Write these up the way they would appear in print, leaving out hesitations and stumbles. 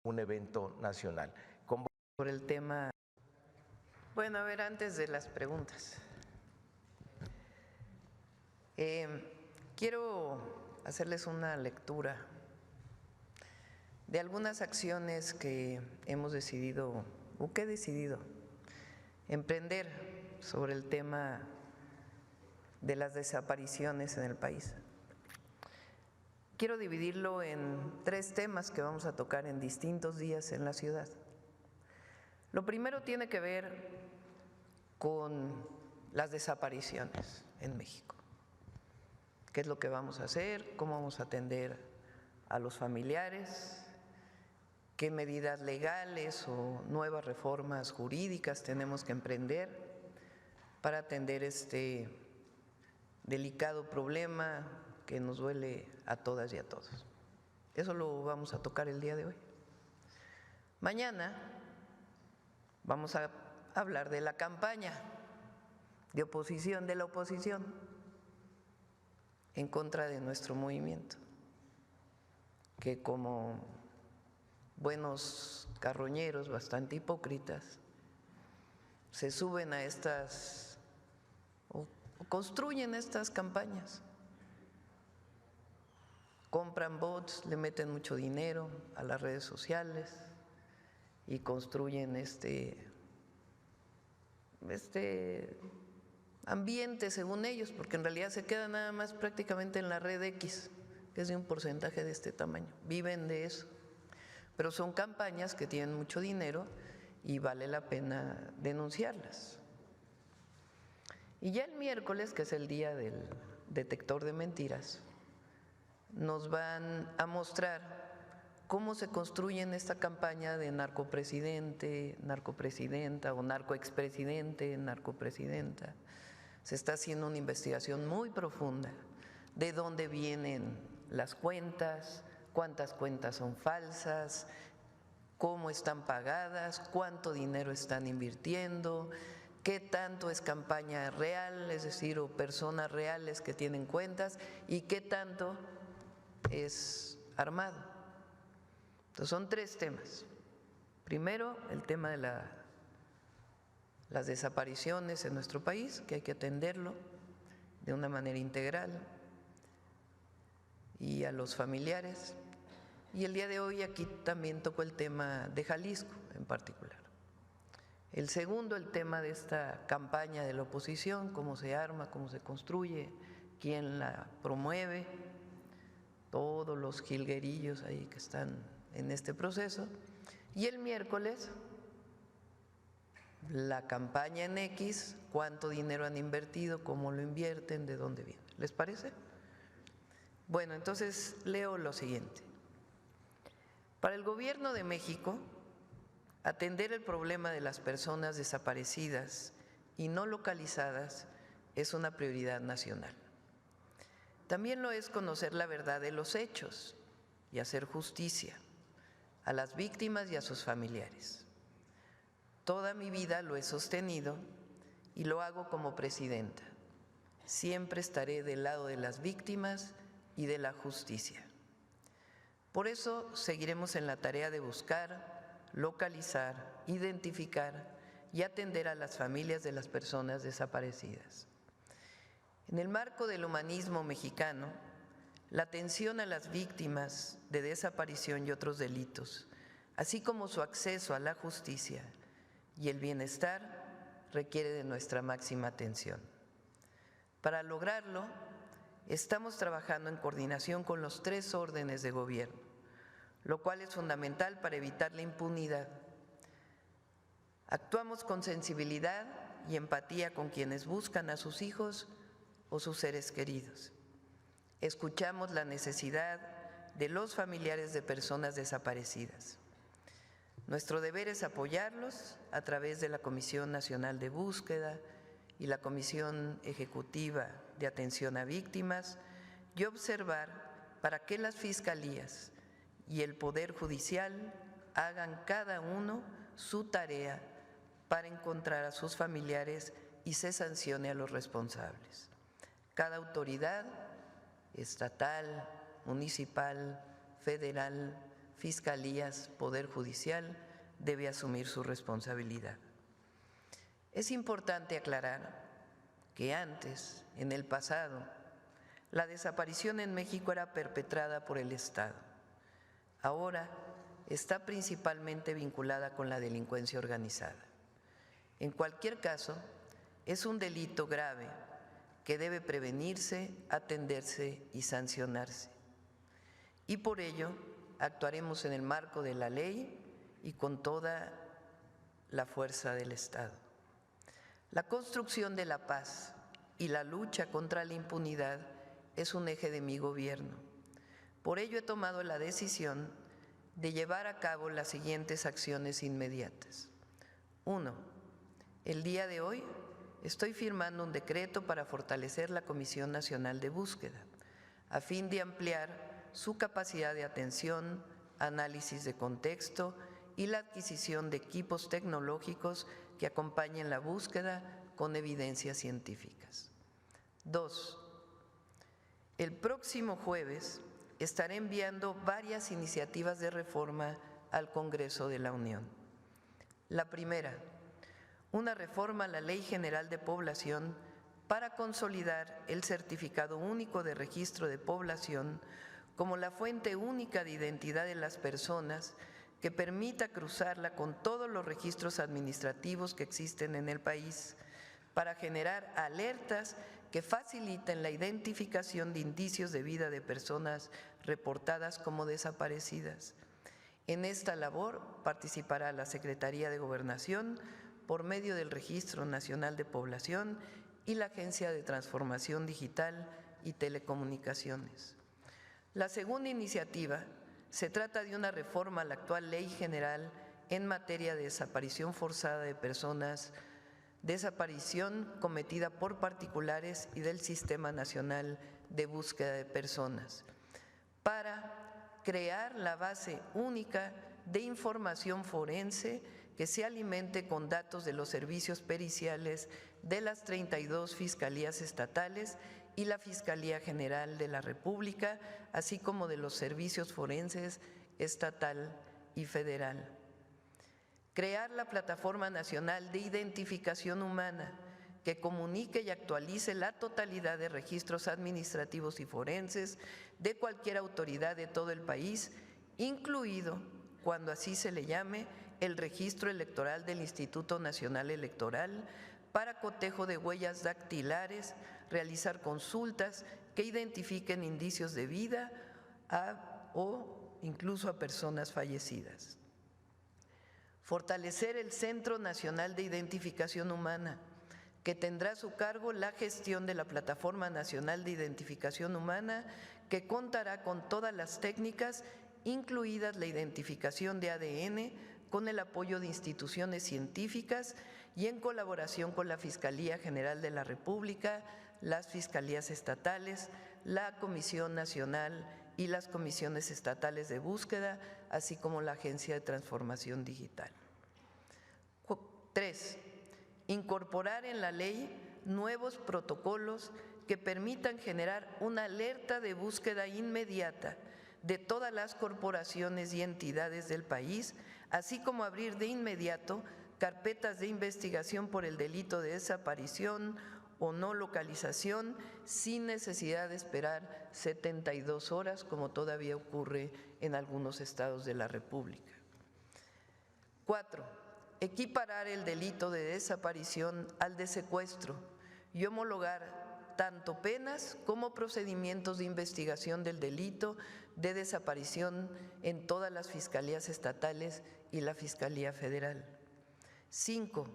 un evento nacional. Por el tema. Bueno, a ver, antes de las preguntas, quiero hacerles una lectura de algunas acciones que hemos decidido, o que he decidido emprender sobre el tema de las desapariciones en el país. Quiero dividirlo en 3 temas que vamos a tocar en distintos días en la ciudad. Lo primero tiene que ver con las desapariciones en México. ¿Qué es lo que vamos a hacer? ¿Cómo vamos a atender a los familiares? ¿Qué medidas legales o nuevas reformas jurídicas tenemos que emprender para atender este delicado problema que nos duele a todas y a todos? Eso lo vamos a tocar el día de hoy. Mañana vamos a hablar de la campaña de oposición, de la oposición en contra de nuestro movimiento, que como buenos carroñeros, bastante hipócritas, se suben a estas o construyen estas campañas, compran bots, le meten mucho dinero a las redes sociales y construyen este ambiente según ellos, porque en realidad se queda nada más prácticamente en la red X, que es de un porcentaje de este tamaño, viven de eso, pero son campañas que tienen mucho dinero y vale la pena denunciarlas. Y ya el miércoles, que es el día del detector de mentiras, nos van a mostrar cómo se construye en esta campaña de narcopresidente, narcopresidenta o narcoexpresidente, narcopresidenta. Se está haciendo una investigación muy profunda de dónde vienen las cuentas, cuántas cuentas son falsas, cómo están pagadas, cuánto dinero están invirtiendo, qué tanto es campaña real, es decir, o personas reales que tienen cuentas, y qué tanto es armado. Entonces son 3 temas. Primero, el tema de las desapariciones en nuestro país, que hay que atenderlo de una manera integral, y a los familiares. Y el día de hoy aquí también tocó el tema de Jalisco en particular. El segundo, el tema de esta campaña de la oposición, cómo se arma, cómo se construye, quién la promueve, todos los jilguerillos ahí que están en este proceso. Y el miércoles, la campaña en X, cuánto dinero han invertido, cómo lo invierten, de dónde viene. ¿Les parece? Bueno, entonces leo lo siguiente. Para el Gobierno de México, atender el problema de las personas desaparecidas y no localizadas es una prioridad nacional. También lo es conocer la verdad de los hechos y hacer justicia a las víctimas y a sus familiares. Toda mi vida lo he sostenido y lo hago como presidenta. Siempre estaré del lado de las víctimas y de la justicia. Por eso seguiremos en la tarea de buscar, localizar, identificar y atender a las familias de las personas desaparecidas. En el marco del humanismo mexicano, la atención a las víctimas de desaparición y otros delitos, así como su acceso a la justicia y el bienestar, requiere de nuestra máxima atención. Para lograrlo, estamos trabajando en coordinación con los 3 órdenes de gobierno, lo cual es fundamental para evitar la impunidad. Actuamos con sensibilidad y empatía con quienes buscan a sus hijos o sus seres queridos. Escuchamos la necesidad de los familiares de personas desaparecidas. Nuestro deber es apoyarlos a través de la Comisión Nacional de Búsqueda y la Comisión Ejecutiva de Atención a Víctimas y observar para que las fiscalías y el Poder Judicial hagan cada uno su tarea para encontrar a sus familiares y se sancione a los responsables. Cada autoridad estatal, municipal, federal, fiscalías, Poder Judicial debe asumir su responsabilidad. Es importante aclarar que antes, en el pasado, la desaparición en México era perpetrada por el Estado. Ahora está principalmente vinculada con la delincuencia organizada. En cualquier caso, es un delito grave que debe prevenirse, atenderse y sancionarse. Y por ello, actuaremos en el marco de la ley y con toda la fuerza del Estado. La construcción de la paz y la lucha contra la impunidad es un eje de mi gobierno. Por ello he tomado la decisión de llevar a cabo las siguientes acciones inmediatas. 1. El día de hoy estoy firmando un decreto para fortalecer la Comisión Nacional de Búsqueda, a fin de ampliar su capacidad de atención, análisis de contexto y la adquisición de equipos tecnológicos que acompañen la búsqueda con evidencias científicas. 2. El próximo jueves estaré enviando varias iniciativas de reforma al Congreso de la Unión. La primera, una reforma a la Ley General de Población para consolidar el Certificado Único de Registro de Población como la fuente única de identidad de las personas que permita cruzarla con todos los registros administrativos que existen en el país para generar alertas que faciliten la identificación de indicios de vida de personas reportadas como desaparecidas. En esta labor participará la Secretaría de Gobernación por medio del Registro Nacional de Población y la Agencia de Transformación Digital y Telecomunicaciones. La segunda iniciativa se trata de una reforma a la actual Ley General en materia de desaparición forzada de personas, desaparición cometida por particulares y del Sistema Nacional de Búsqueda de Personas, para crear la base única de información forense que se alimente con datos de los servicios periciales de las 32 fiscalías estatales y la Fiscalía General de la República, así como de los servicios forenses estatal y federal. Crear la Plataforma Nacional de Identificación Humana, que comunique y actualice la totalidad de registros administrativos y forenses de cualquier autoridad de todo el país, incluido, cuando así se le llame, el registro electoral del Instituto Nacional Electoral, para cotejo de huellas dactilares, realizar consultas que identifiquen indicios de vida o incluso a personas fallecidas. Fortalecer el Centro Nacional de Identificación Humana, que tendrá a su cargo la gestión de la Plataforma Nacional de Identificación Humana, que contará con todas las técnicas, incluidas la identificación de ADN, con el apoyo de instituciones científicas y en colaboración con la Fiscalía General de la República, las fiscalías estatales, la Comisión Nacional y las comisiones estatales de búsqueda, así como la Agencia de Transformación Digital. 3. Incorporar en la ley nuevos protocolos que permitan generar una alerta de búsqueda inmediata de todas las corporaciones y entidades del país, así como abrir de inmediato carpetas de investigación por el delito de desaparición o no localización sin necesidad de esperar 72 horas, como todavía ocurre en algunos estados de la República. 4. Equiparar el delito de desaparición al de secuestro y homologar tanto penas como procedimientos de investigación del delito de desaparición en todas las fiscalías estatales y la Fiscalía Federal. 5.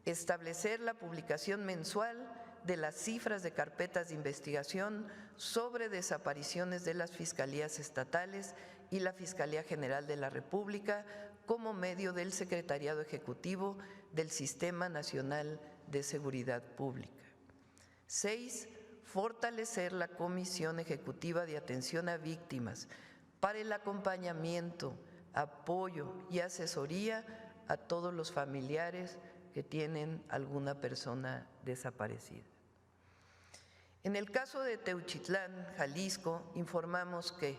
Establecer la publicación mensual de las cifras de carpetas de investigación sobre desapariciones de las fiscalías estatales y la Fiscalía General de la República como medio del Secretariado Ejecutivo del Sistema Nacional de Seguridad Pública. 6. Fortalecer la Comisión Ejecutiva de Atención a Víctimas para el acompañamiento, apoyo y asesoría a todos los familiares que tienen alguna persona desaparecida. En el caso de Teuchitlán, Jalisco, informamos que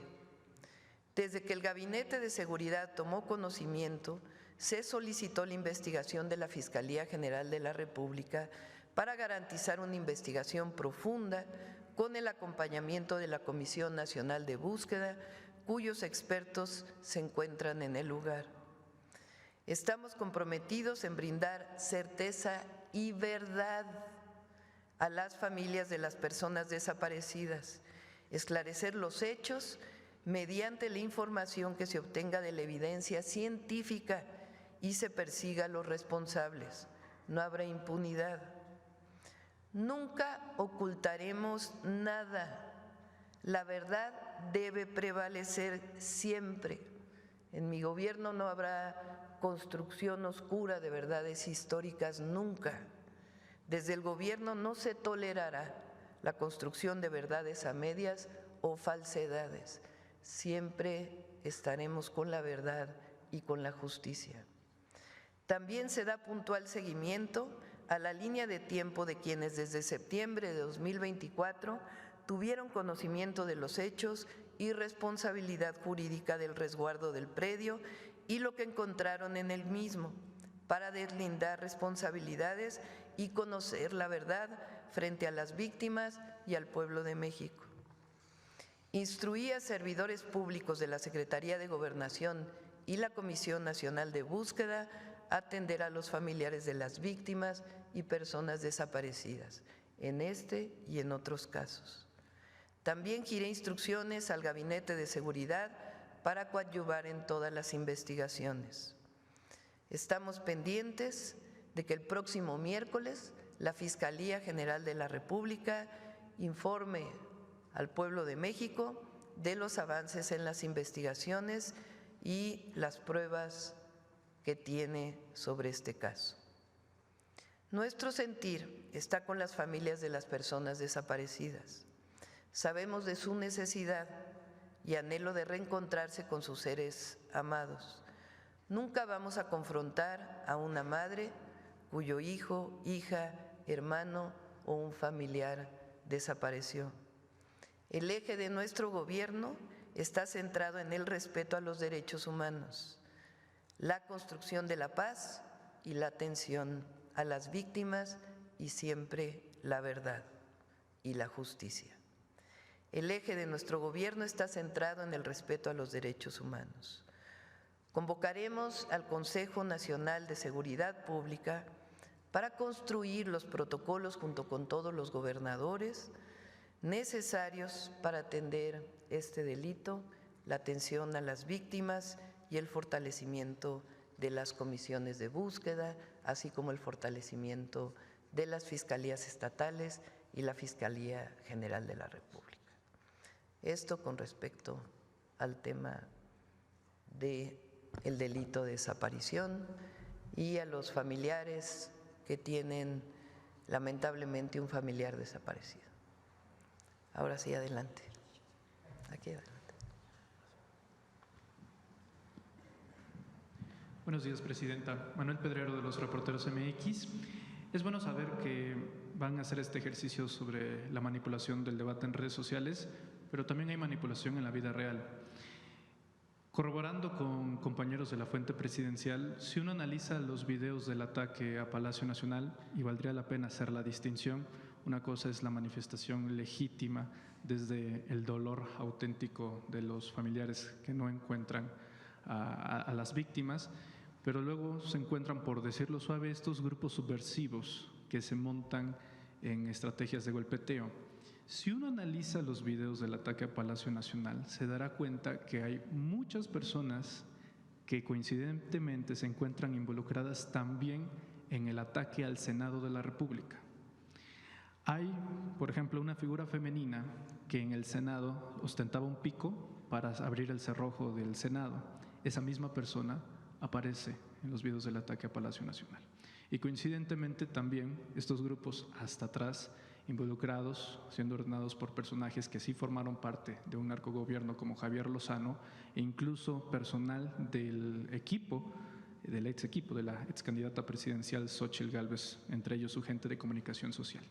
Desde que el Gabinete de Seguridad tomó conocimiento, se solicitó la investigación de la Fiscalía General de la República para garantizar una investigación profunda con el acompañamiento de la Comisión Nacional de Búsqueda, cuyos expertos se encuentran en el lugar. Estamos comprometidos en brindar certeza y verdad a las familias de las personas desaparecidas, esclarecer los hechos mediante la información que se obtenga de la evidencia científica y se persiga a los responsables. No habrá impunidad. Nunca ocultaremos nada. La verdad debe prevalecer siempre. En mi gobierno no habrá construcción oscura de verdades históricas nunca. Desde el gobierno no se tolerará la construcción de verdades a medias o falsedades. Siempre estaremos con la verdad y con la justicia. También se da puntual seguimiento a la línea de tiempo de quienes desde septiembre de 2024 tuvieron conocimiento de los hechos y responsabilidad jurídica del resguardo del predio y lo que encontraron en el mismo, para deslindar responsabilidades y conocer la verdad frente a las víctimas y al pueblo de México. Instruí a servidores públicos de la Secretaría de Gobernación y la Comisión Nacional de Búsqueda a atender a los familiares de las víctimas y personas desaparecidas, en este y en otros casos. También giré instrucciones al Gabinete de Seguridad para coadyuvar en todas las investigaciones. Estamos pendientes de que el próximo miércoles la Fiscalía General de la República informe al pueblo de México de los avances en las investigaciones y las pruebas que tiene sobre este caso. Nuestro sentir está con las familias de las personas desaparecidas. Sabemos de su necesidad y anhelo de reencontrarse con sus seres amados. Nunca vamos a confrontar a una madre cuyo hijo, hija, hermano o un familiar desapareció. El eje de nuestro gobierno está centrado en el respeto a los derechos humanos, la construcción de la paz y la atención a las víctimas y siempre la verdad y la justicia. El eje de nuestro gobierno está centrado en el respeto a los derechos humanos. Convocaremos al Consejo Nacional de Seguridad Pública para construir los protocolos junto con todos los gobernadores necesarios para atender este delito, la atención a las víctimas y el fortalecimiento de las comisiones de búsqueda, así como el fortalecimiento de las fiscalías estatales y la Fiscalía General de la República. Esto con respecto al tema del delito de desaparición y a los familiares que tienen lamentablemente un familiar desaparecido. Ahora sí, adelante. Aquí adelante. Buenos días, Presidenta. Manuel Pedrero, de los Reporteros MX. Es bueno saber que van a hacer este ejercicio sobre la manipulación del debate en redes sociales, pero también hay manipulación en la vida real. Corroborando con compañeros de la fuente presidencial, si uno analiza los videos del ataque a Palacio Nacional, y valdría la pena hacer la distinción, una cosa es la manifestación legítima desde el dolor auténtico de los familiares que no encuentran a las víctimas, pero luego se encuentran, por decirlo suave, estos grupos subversivos que se montan en estrategias de golpeteo. Si uno analiza los videos del ataque a Palacio Nacional, se dará cuenta que hay muchas personas que coincidentemente se encuentran involucradas también en el ataque al Senado de la República. Hay, por ejemplo, una figura femenina que en el Senado ostentaba un pico para abrir el cerrojo del Senado. Esa misma persona aparece en los videos del ataque a Palacio Nacional. Y coincidentemente también estos grupos hasta atrás involucrados, siendo ordenados por personajes que sí formaron parte de un narcogobierno como Javier Lozano, e incluso personal del equipo, del ex equipo de la ex candidata presidencial Xóchitl Gálvez, entre ellos su gente de comunicación social.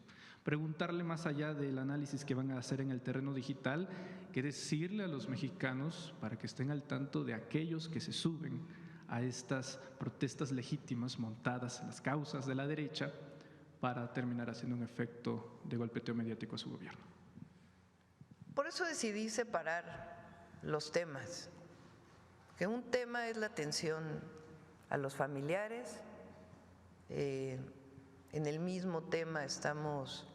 Preguntarle más allá del análisis que van a hacer en el terreno digital, qué decirle a los mexicanos para que estén al tanto de aquellos que se suben a estas protestas legítimas montadas en las causas de la derecha para terminar haciendo un efecto de golpeteo mediático a su gobierno. Por eso decidí separar los temas, que un tema es la atención a los familiares, en el mismo tema estamos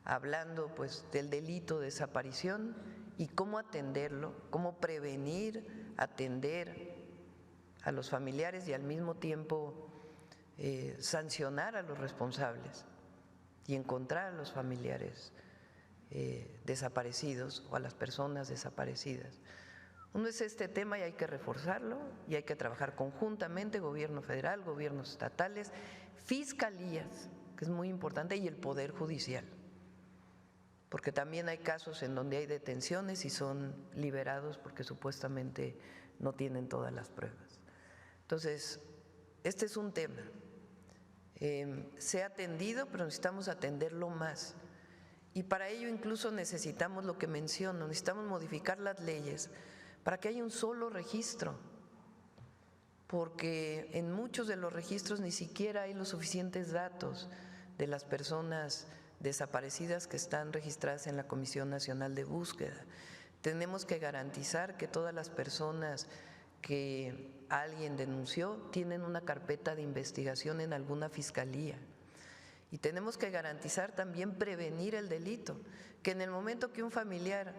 hablando pues del delito de desaparición y cómo atenderlo, cómo prevenir, atender a los familiares y al mismo tiempo sancionar a los responsables y encontrar a los familiares desaparecidos o a las personas desaparecidas. Uno es este tema y hay que reforzarlo y hay que trabajar conjuntamente, gobierno federal, gobiernos estatales, fiscalías, que es muy importante, y el Poder Judicial, porque también hay casos en donde hay detenciones y son liberados porque supuestamente no tienen todas las pruebas. Entonces, este es un tema. Se ha atendido, pero necesitamos atenderlo más. Y para ello incluso necesitamos lo que menciono, necesitamos modificar las leyes para que haya un solo registro, porque en muchos de los registros ni siquiera hay los suficientes datos de las personas desaparecidas que están registradas en la Comisión Nacional de Búsqueda. Tenemos que garantizar que todas las personas que alguien denunció tienen una carpeta de investigación en alguna fiscalía. Y tenemos que garantizar también prevenir el delito, que en el momento que un familiar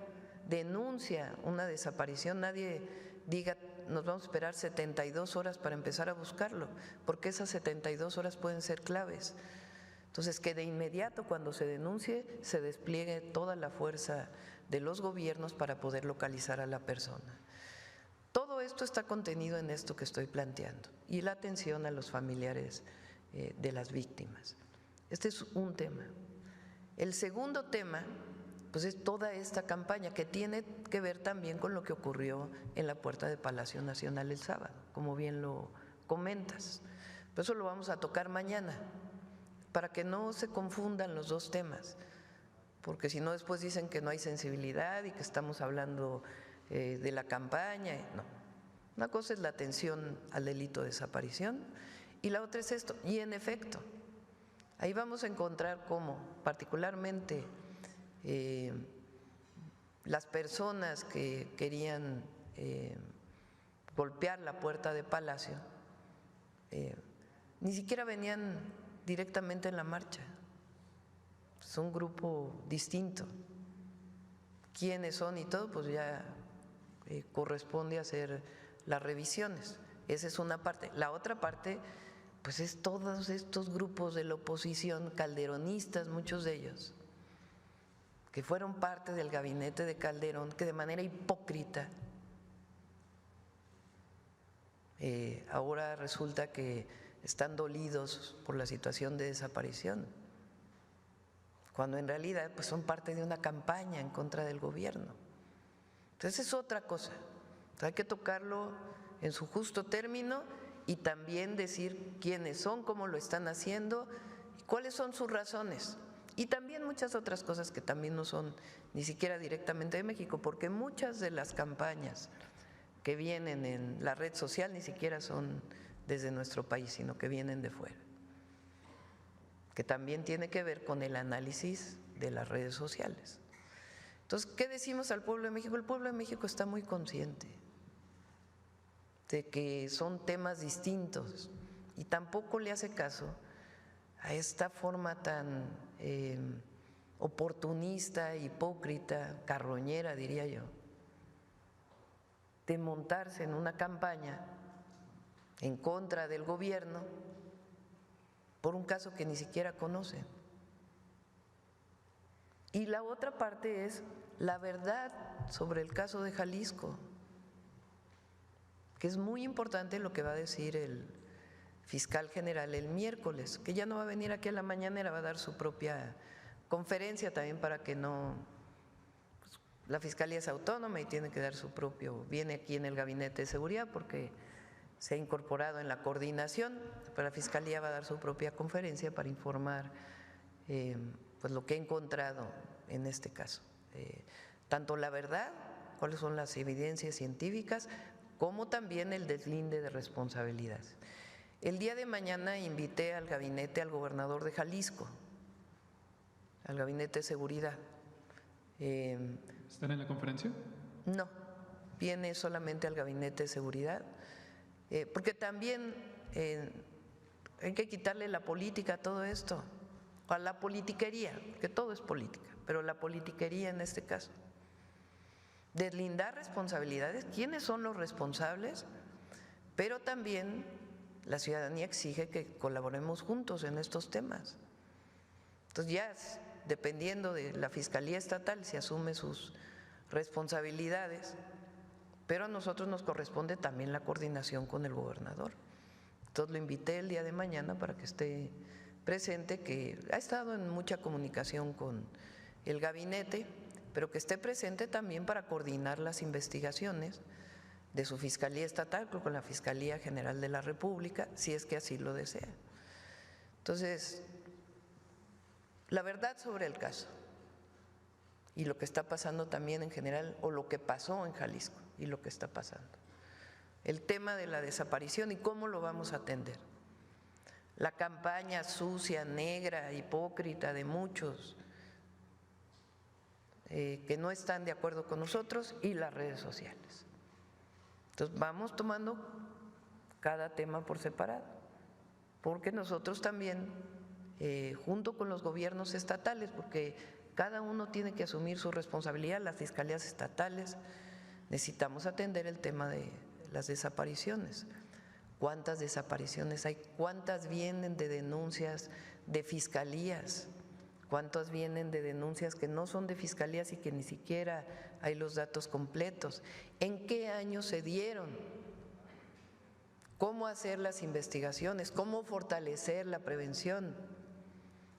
denuncia una desaparición, nadie diga nos vamos a esperar 72 horas para empezar a buscarlo, porque esas 72 horas pueden ser claves. Entonces, que de inmediato cuando se denuncie se despliegue toda la fuerza de los gobiernos para poder localizar a la persona. Todo esto está contenido en esto que estoy planteando y la atención a los familiares de las víctimas. Este es un tema. El segundo tema, pues es toda esta campaña que tiene que ver también con lo que ocurrió en la puerta de Palacio Nacional el sábado, como bien lo comentas. Por eso lo vamos a tocar mañana, para que no se confundan los dos temas, porque si no después dicen que no hay sensibilidad y que estamos hablando de la campaña. No, una cosa es la atención al delito de desaparición y la otra es esto. Y en efecto, ahí vamos a encontrar cómo particularmente las personas que querían golpear la puerta de Palacio ni siquiera venían directamente en la marcha, es un grupo distinto. ¿Quiénes son y todo? Pues ya corresponde hacer las revisiones. Esa es una parte. La otra parte, pues es todos estos grupos de la oposición, calderonistas, muchos de ellos, que fueron parte del gabinete de Calderón, que de manera hipócrita ahora resulta que están dolidos por la situación de desaparición, cuando en realidad pues son parte de una campaña en contra del gobierno. Entonces es otra cosa, hay que tocarlo en su justo término y también decir quiénes son, cómo lo están haciendo, y cuáles son sus razones. Y también muchas otras cosas que también no son ni siquiera directamente de México, porque muchas de las campañas que vienen en la red social ni siquiera son desde nuestro país, sino que vienen de fuera, que también tiene que ver con el análisis de las redes sociales. Entonces, ¿qué decimos al pueblo de México? El pueblo de México está muy consciente de que son temas distintos y tampoco le hace caso a esta forma tan oportunista, hipócrita, carroñera, diría yo, de montarse en una campaña en contra del gobierno por un caso que ni siquiera conocen. Y la otra parte es la verdad sobre el caso de Jalisco, que es muy importante lo que va a decir el fiscal general el miércoles, que ya no va a venir aquí a la mañanera, va a dar su propia conferencia también para que no… Pues, la fiscalía es autónoma y tiene que dar su propio… Viene aquí en el Gabinete de Seguridad porque se ha incorporado en la coordinación, pero la fiscalía va a dar su propia conferencia para informar pues lo que he encontrado en este caso. Tanto la verdad, cuáles son las evidencias científicas, como también el deslinde de responsabilidades. El día de mañana invité al gabinete al gobernador de Jalisco, al gabinete de seguridad. ¿Están en la conferencia? No, viene solamente al gabinete de seguridad, porque también hay que quitarle la política a todo esto, a la politiquería, porque todo es política, pero la politiquería en este caso. Deslindar responsabilidades, quiénes son los responsables, pero también la ciudadanía exige que colaboremos juntos en estos temas. Entonces ya dependiendo de la Fiscalía Estatal se asume sus responsabilidades, pero a nosotros nos corresponde también la coordinación con el gobernador. Entonces lo invité el día de mañana para que esté presente, que ha estado en mucha comunicación con el gabinete, pero que esté presente también para coordinar las investigaciones de su Fiscalía Estatal con la Fiscalía General de la República, si es que así lo desea. Entonces, la verdad sobre el caso y lo que está pasando también en general, o lo que pasó en Jalisco y lo que está pasando. El tema de la desaparición y cómo lo vamos a atender. La campaña sucia, negra, hipócrita de muchos que no están de acuerdo con nosotros y las redes sociales. Entonces vamos tomando cada tema por separado, porque nosotros también, junto con los gobiernos estatales, porque cada uno tiene que asumir su responsabilidad, las fiscalías estatales, necesitamos atender el tema de las desapariciones. ¿Cuántas desapariciones hay? ¿Cuántas vienen de denuncias de fiscalías? ¿Cuántas vienen de denuncias que no son de fiscalías y que ni siquiera hay los datos completos? ¿En qué año se dieron? ¿Cómo hacer las investigaciones? ¿Cómo fortalecer la prevención?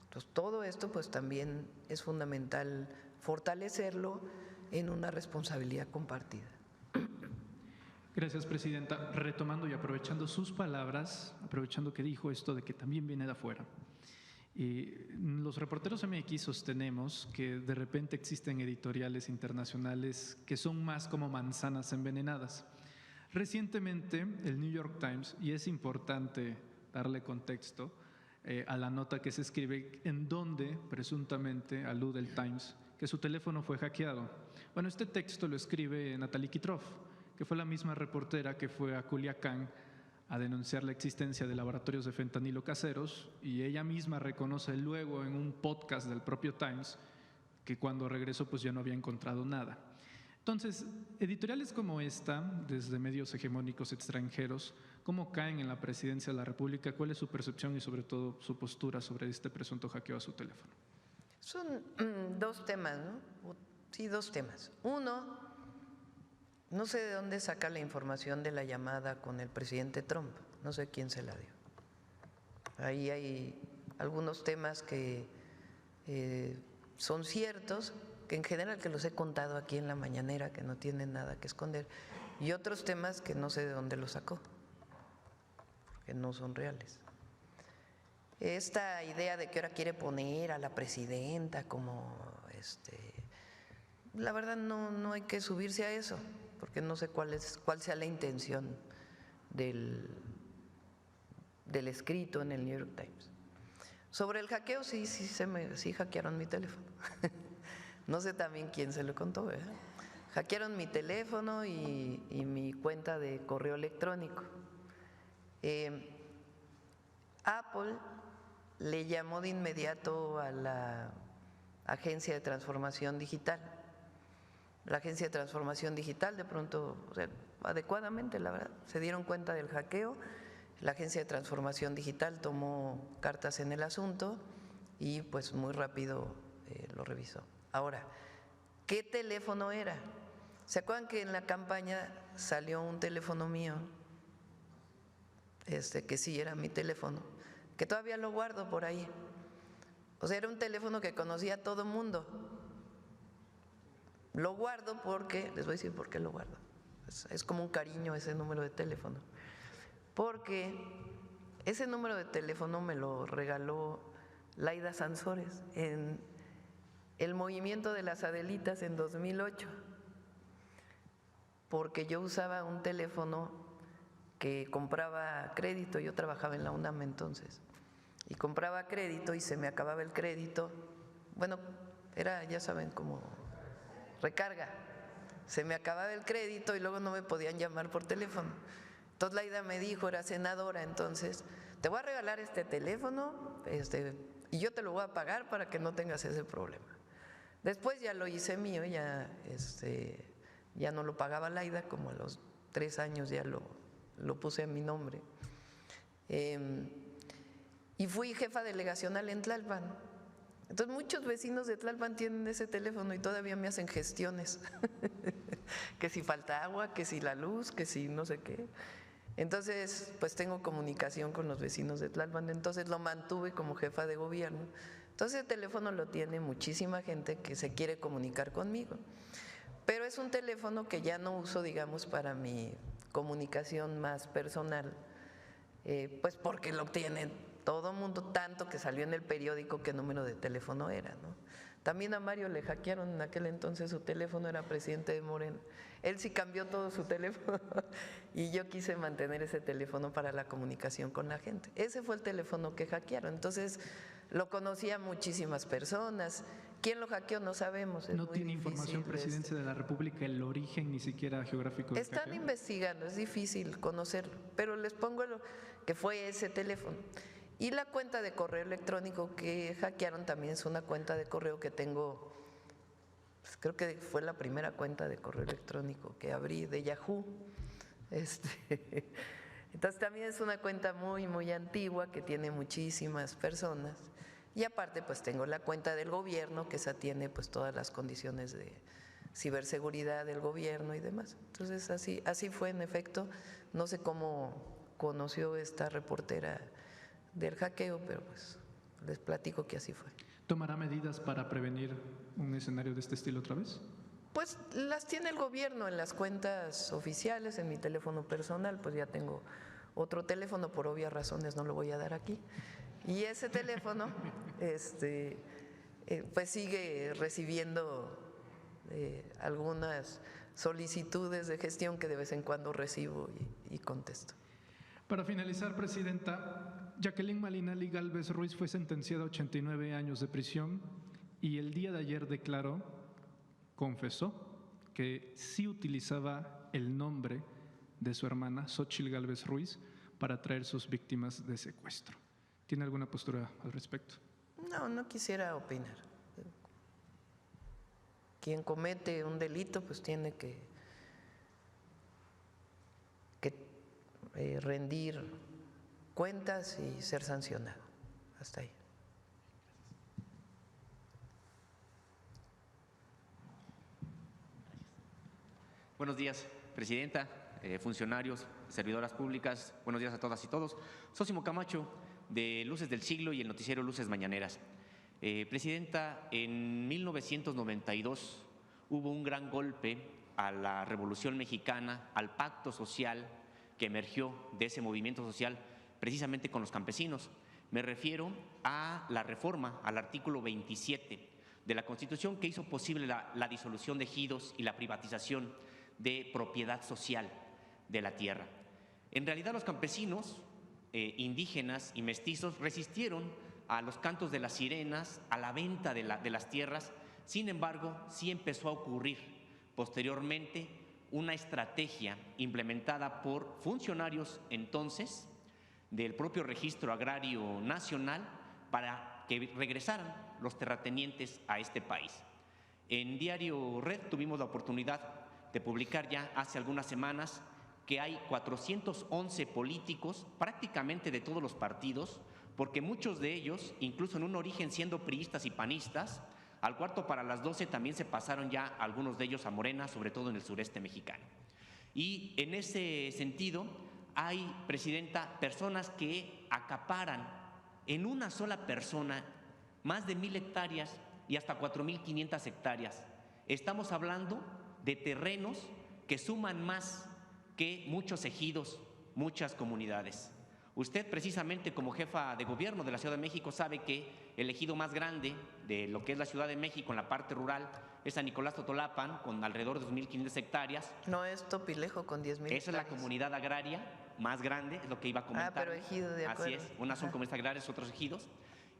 Entonces, todo esto pues también es fundamental fortalecerlo en una responsabilidad compartida. Gracias, Presidenta. Retomando y aprovechando sus palabras, aprovechando que dijo esto de que también viene de afuera. Los reporteros MX sostenemos que de repente existen editoriales internacionales que son más como manzanas envenenadas. Recientemente, el New York Times, y es importante darle contexto a la nota que se escribe, en donde presuntamente alude el Times que su teléfono fue hackeado. Bueno, este texto lo escribe Natalie Kitroff, que fue la misma reportera que fue a Culiacán a denunciar la existencia de laboratorios de fentanilo caseros, y ella misma reconoce luego en un podcast del propio Times que cuando regresó pues ya no había encontrado nada. Entonces, editoriales como esta, desde medios hegemónicos extranjeros, ¿cómo caen en la presidencia de la República? ¿Cuál es su percepción y sobre todo su postura sobre este presunto hackeo a su teléfono? Son dos temas, ¿no? Sí, dos temas. Uno, no sé de dónde saca la información de la llamada con el presidente Trump, no sé quién se la dio. Ahí hay algunos temas que son ciertos, que en general que los he contado aquí en la mañanera, que no tienen nada que esconder, y otros temas que no sé de dónde los sacó, porque no son reales. Esta idea de que ahora quiere poner a la presidenta como, la verdad no hay que subirse a eso, porque no sé cuál sea la intención del escrito en el New York Times. Sobre el hackeo, sí hackearon mi teléfono. No sé también quién se lo contó, ¿verdad? Hackearon mi teléfono y mi cuenta de correo electrónico. Apple le llamó de inmediato a la Agencia de Transformación Digital. La Agencia de Transformación Digital de pronto, o sea, adecuadamente, la verdad, se dieron cuenta del hackeo. La Agencia de Transformación Digital tomó cartas en el asunto y pues muy rápido lo revisó. Ahora, ¿qué teléfono era? ¿Se acuerdan que en la campaña salió un teléfono mío? Que sí era mi teléfono, que todavía lo guardo por ahí. O sea, era un teléfono que conocía a todo mundo. Lo guardo porque, les voy a decir por qué lo guardo. Es como un cariño ese número de teléfono. Porque ese número de teléfono me lo regaló Laida Sansores, en el movimiento de las Adelitas en 2008, porque yo usaba un teléfono que compraba crédito, yo trabajaba en la UNAM entonces, y compraba crédito y se me acababa el crédito, bueno, era, ya saben, como recarga, se me acababa el crédito y luego no me podían llamar por teléfono. Entonces Laida me dijo, era senadora entonces, te voy a regalar este teléfono y yo te lo voy a pagar para que no tengas ese problema. Después ya lo hice mío, ya no lo pagaba Laida, como a los 3 años ya lo puse a mi nombre. Y fui jefa delegacional en Tlalpan. Entonces muchos vecinos de Tlalpan tienen ese teléfono y todavía me hacen gestiones. Que si falta agua, que si la luz, que si no sé qué. Entonces, pues tengo comunicación con los vecinos de Tlalpan, entonces lo mantuve como jefa de gobierno. Entonces el teléfono lo tiene muchísima gente que se quiere comunicar conmigo. Pero es un teléfono que ya no uso, digamos, para mi comunicación más personal, pues porque lo tiene todo mundo, tanto que salió en el periódico qué número de teléfono era, ¿no? También a Mario le hackearon en aquel entonces su teléfono, era presidente de Morena. Él sí cambió todo su teléfono y yo quise mantener ese teléfono para la comunicación con la gente. Ese fue el teléfono que hackearon. Entonces lo conocía muchísimas personas. ¿Quién lo hackeó? No sabemos. No tiene información Presidencia de la República, el origen ni siquiera geográfico del Están hackeo. Investigando, es difícil conocerlo, pero les pongo que fue ese teléfono. Y la cuenta de correo electrónico que hackearon también es una cuenta de correo que tengo, pues creo que fue la primera cuenta de correo electrónico que abrí de Yahoo. Entonces también es una cuenta muy, muy antigua que tiene muchísimas personas. Y aparte pues tengo la cuenta del gobierno que esa tiene pues todas las condiciones de ciberseguridad del gobierno y demás. Entonces así fue en efecto. No sé cómo conoció esta reportera del hackeo, pero pues les platico que así fue. ¿Tomará medidas para prevenir un escenario de este estilo otra vez? Pues las tiene el gobierno en las cuentas oficiales, en mi teléfono personal, pues ya tengo otro teléfono, por obvias razones no lo voy a dar aquí. Y ese teléfono pues sigue recibiendo algunas solicitudes de gestión que de vez en cuando recibo y contesto. Para finalizar, Presidenta, Jacqueline Malinali Gálvez Ruiz fue sentenciada a 89 años de prisión y el día de ayer confesó que sí utilizaba el nombre de su hermana, Xóchitl Gálvez Ruiz, para atraer sus víctimas de secuestro. ¿Tiene alguna postura al respecto? No quisiera opinar. Quien comete un delito pues tiene que rendir cuentas y ser sancionado. Hasta ahí. Buenos días, Presidenta, funcionarios, servidoras públicas, buenos días a todas y todos. Sósimo Camacho, de Luces del Siglo y el noticiero Luces Mañaneras. Presidenta, en 1992 hubo un gran golpe a la Revolución Mexicana, al pacto social que emergió de ese movimiento social precisamente con los campesinos. Me refiero a la reforma al artículo 27 de la Constitución que hizo posible la disolución de ejidos y la privatización de propiedad social de la tierra. En realidad los campesinos, indígenas y mestizos resistieron a los cantos de las sirenas, a la venta de las tierras. Sin embargo, sí empezó a ocurrir posteriormente una estrategia implementada por funcionarios entonces del propio Registro Agrario Nacional para que regresaran los terratenientes a este país. En Diario Red tuvimos la oportunidad de publicar ya hace algunas semanas que hay 411 políticos prácticamente de todos los partidos, porque muchos de ellos, incluso en un origen siendo priistas y panistas, al cuarto para las 12 también se pasaron ya algunos de ellos a Morena, sobre todo en el sureste mexicano. Y en ese sentido hay, Presidenta, personas que acaparan en una sola persona más de 1,000 hectáreas y hasta 4,500 hectáreas. Estamos hablando de terrenos que suman más que muchos ejidos, muchas comunidades. Usted, precisamente como jefa de gobierno de la Ciudad de México, sabe que el ejido más grande de lo que es la Ciudad de México en la parte rural es San Nicolás Totolapan, con alrededor de 2.500 hectáreas. No es Topilejo con 10,000 Esa es la comunidad agraria más grande, es lo que iba a comentar. Ah, pero ejido, de acuerdo. Así es, unas son comunidades agrarias, otros ejidos.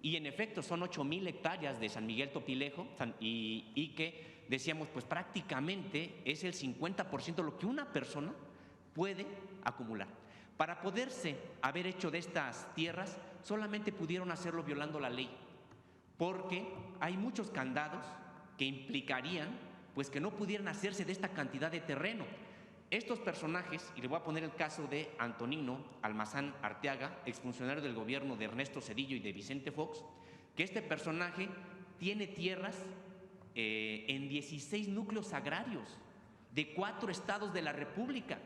Y en efecto son 8,000 hectáreas de San Miguel Topilejo y que decíamos, pues prácticamente es el 50% de lo que una persona puede acumular. Para poderse haber hecho de estas tierras, solamente pudieron hacerlo violando la ley, porque hay muchos candados que implicarían pues que no pudieran hacerse de esta cantidad de terreno. Estos personajes, y le voy a poner el caso de Antonino Almazán Arteaga, exfuncionario del gobierno de Ernesto Zedillo y de Vicente Fox, que este personaje tiene tierras en 16 núcleos agrarios de 4 estados de la República.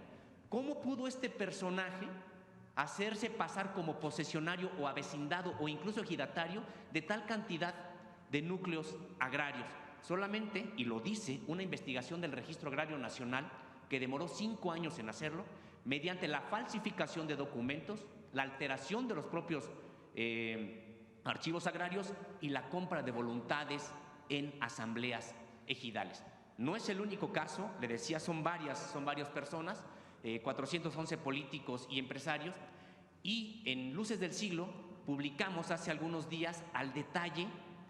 ¿Cómo pudo este personaje hacerse pasar como posesionario o avecindado o incluso ejidatario de tal cantidad de núcleos agrarios? Solamente, y lo dice una investigación del Registro Agrario Nacional, que demoró 5 años en hacerlo, mediante la falsificación de documentos, la alteración de los propios archivos agrarios y la compra de voluntades en asambleas ejidales. No es el único caso, le decía, son varias personas, 411 políticos y empresarios, y en Luces del Siglo publicamos hace algunos días al detalle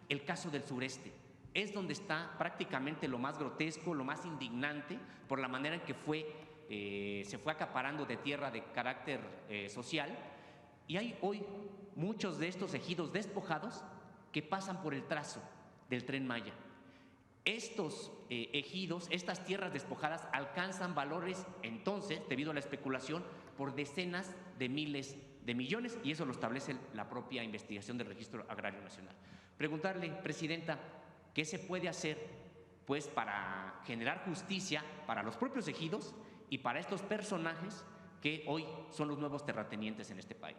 el caso del sureste. Es donde está prácticamente lo más grotesco, lo más indignante, por la manera en que se fue acaparando de tierra de carácter social, y hay hoy muchos de estos ejidos despojados que pasan por el trazo del Tren Maya. Estos ejidos, estas tierras despojadas alcanzan valores entonces, debido a la especulación, por decenas de miles de millones, y eso lo establece la propia investigación del Registro Agrario Nacional. Preguntarle, Presidenta, ¿qué se puede hacer pues para generar justicia para los propios ejidos y para estos personajes que hoy son los nuevos terratenientes en este país?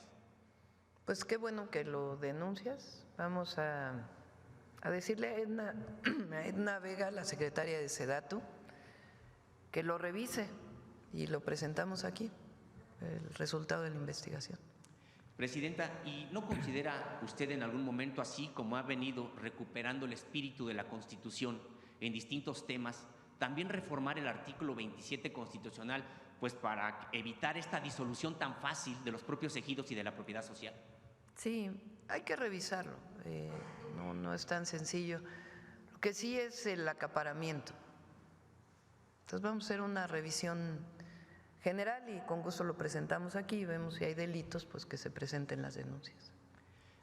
Pues qué bueno que lo denuncias. Vamos a decirle a Edna Vega, la secretaria de Sedatu, que lo revise y lo presentamos aquí, el resultado de la investigación. Presidenta, ¿y no considera usted en algún momento, así como ha venido recuperando el espíritu de la Constitución en distintos temas, también reformar el artículo 27 constitucional, pues para evitar esta disolución tan fácil de los propios ejidos y de la propiedad social? Sí, hay que revisarlo. No es tan sencillo. Lo que sí es el acaparamiento. Entonces vamos a hacer una revisión general y con gusto lo presentamos aquí y vemos si hay delitos, pues que se presenten las denuncias.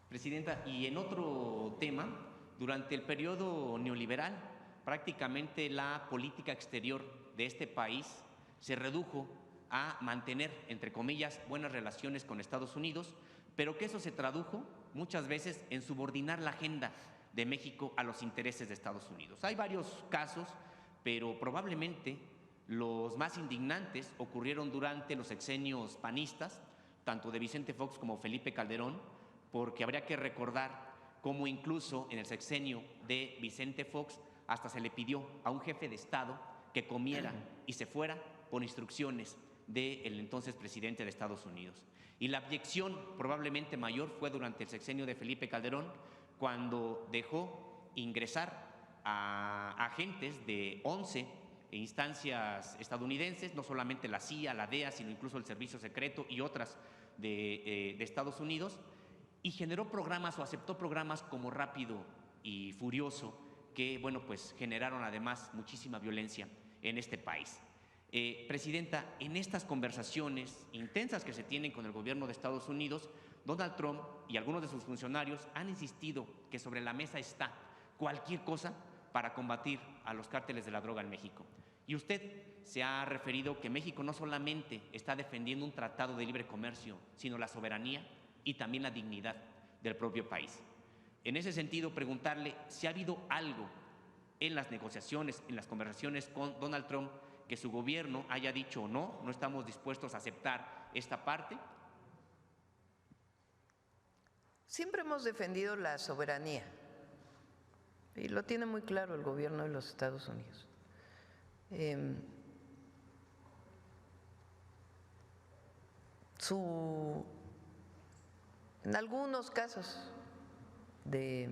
Presidenta, y en otro tema, durante el periodo neoliberal, prácticamente la política exterior de este país se redujo a mantener, entre comillas, buenas relaciones con Estados Unidos, pero que eso se tradujo muchas veces en subordinar la agenda de México a los intereses de Estados Unidos. Hay varios casos, pero probablemente los más indignantes ocurrieron durante los sexenios panistas, tanto de Vicente Fox como Felipe Calderón, porque habría que recordar cómo incluso en el sexenio de Vicente Fox hasta se le pidió a un jefe de Estado que comiera y se fuera por instrucciones del entonces presidente de Estados Unidos. Y la abyección probablemente mayor fue durante el sexenio de Felipe Calderón, cuando dejó ingresar a agentes de 11 instancias estadounidenses, no solamente la CIA, la DEA, sino incluso el Servicio Secreto y otras de Estados Unidos, y generó programas o aceptó programas como Rápido y Furioso, que bueno, pues generaron además muchísima violencia en este país. Presidenta, en estas conversaciones intensas que se tienen con el gobierno de Estados Unidos, Donald Trump y algunos de sus funcionarios han insistido que sobre la mesa está cualquier cosa para combatir a los cárteles de la droga en México. Y usted se ha referido que México no solamente está defendiendo un tratado de libre comercio, sino la soberanía y también la dignidad del propio país. En ese sentido, preguntarle si ha habido algo en las negociaciones, en las conversaciones con Donald Trump, que su gobierno haya dicho no estamos dispuestos a aceptar esta parte. Siempre hemos defendido la soberanía y lo tiene muy claro el gobierno de los Estados Unidos. Su En algunos casos de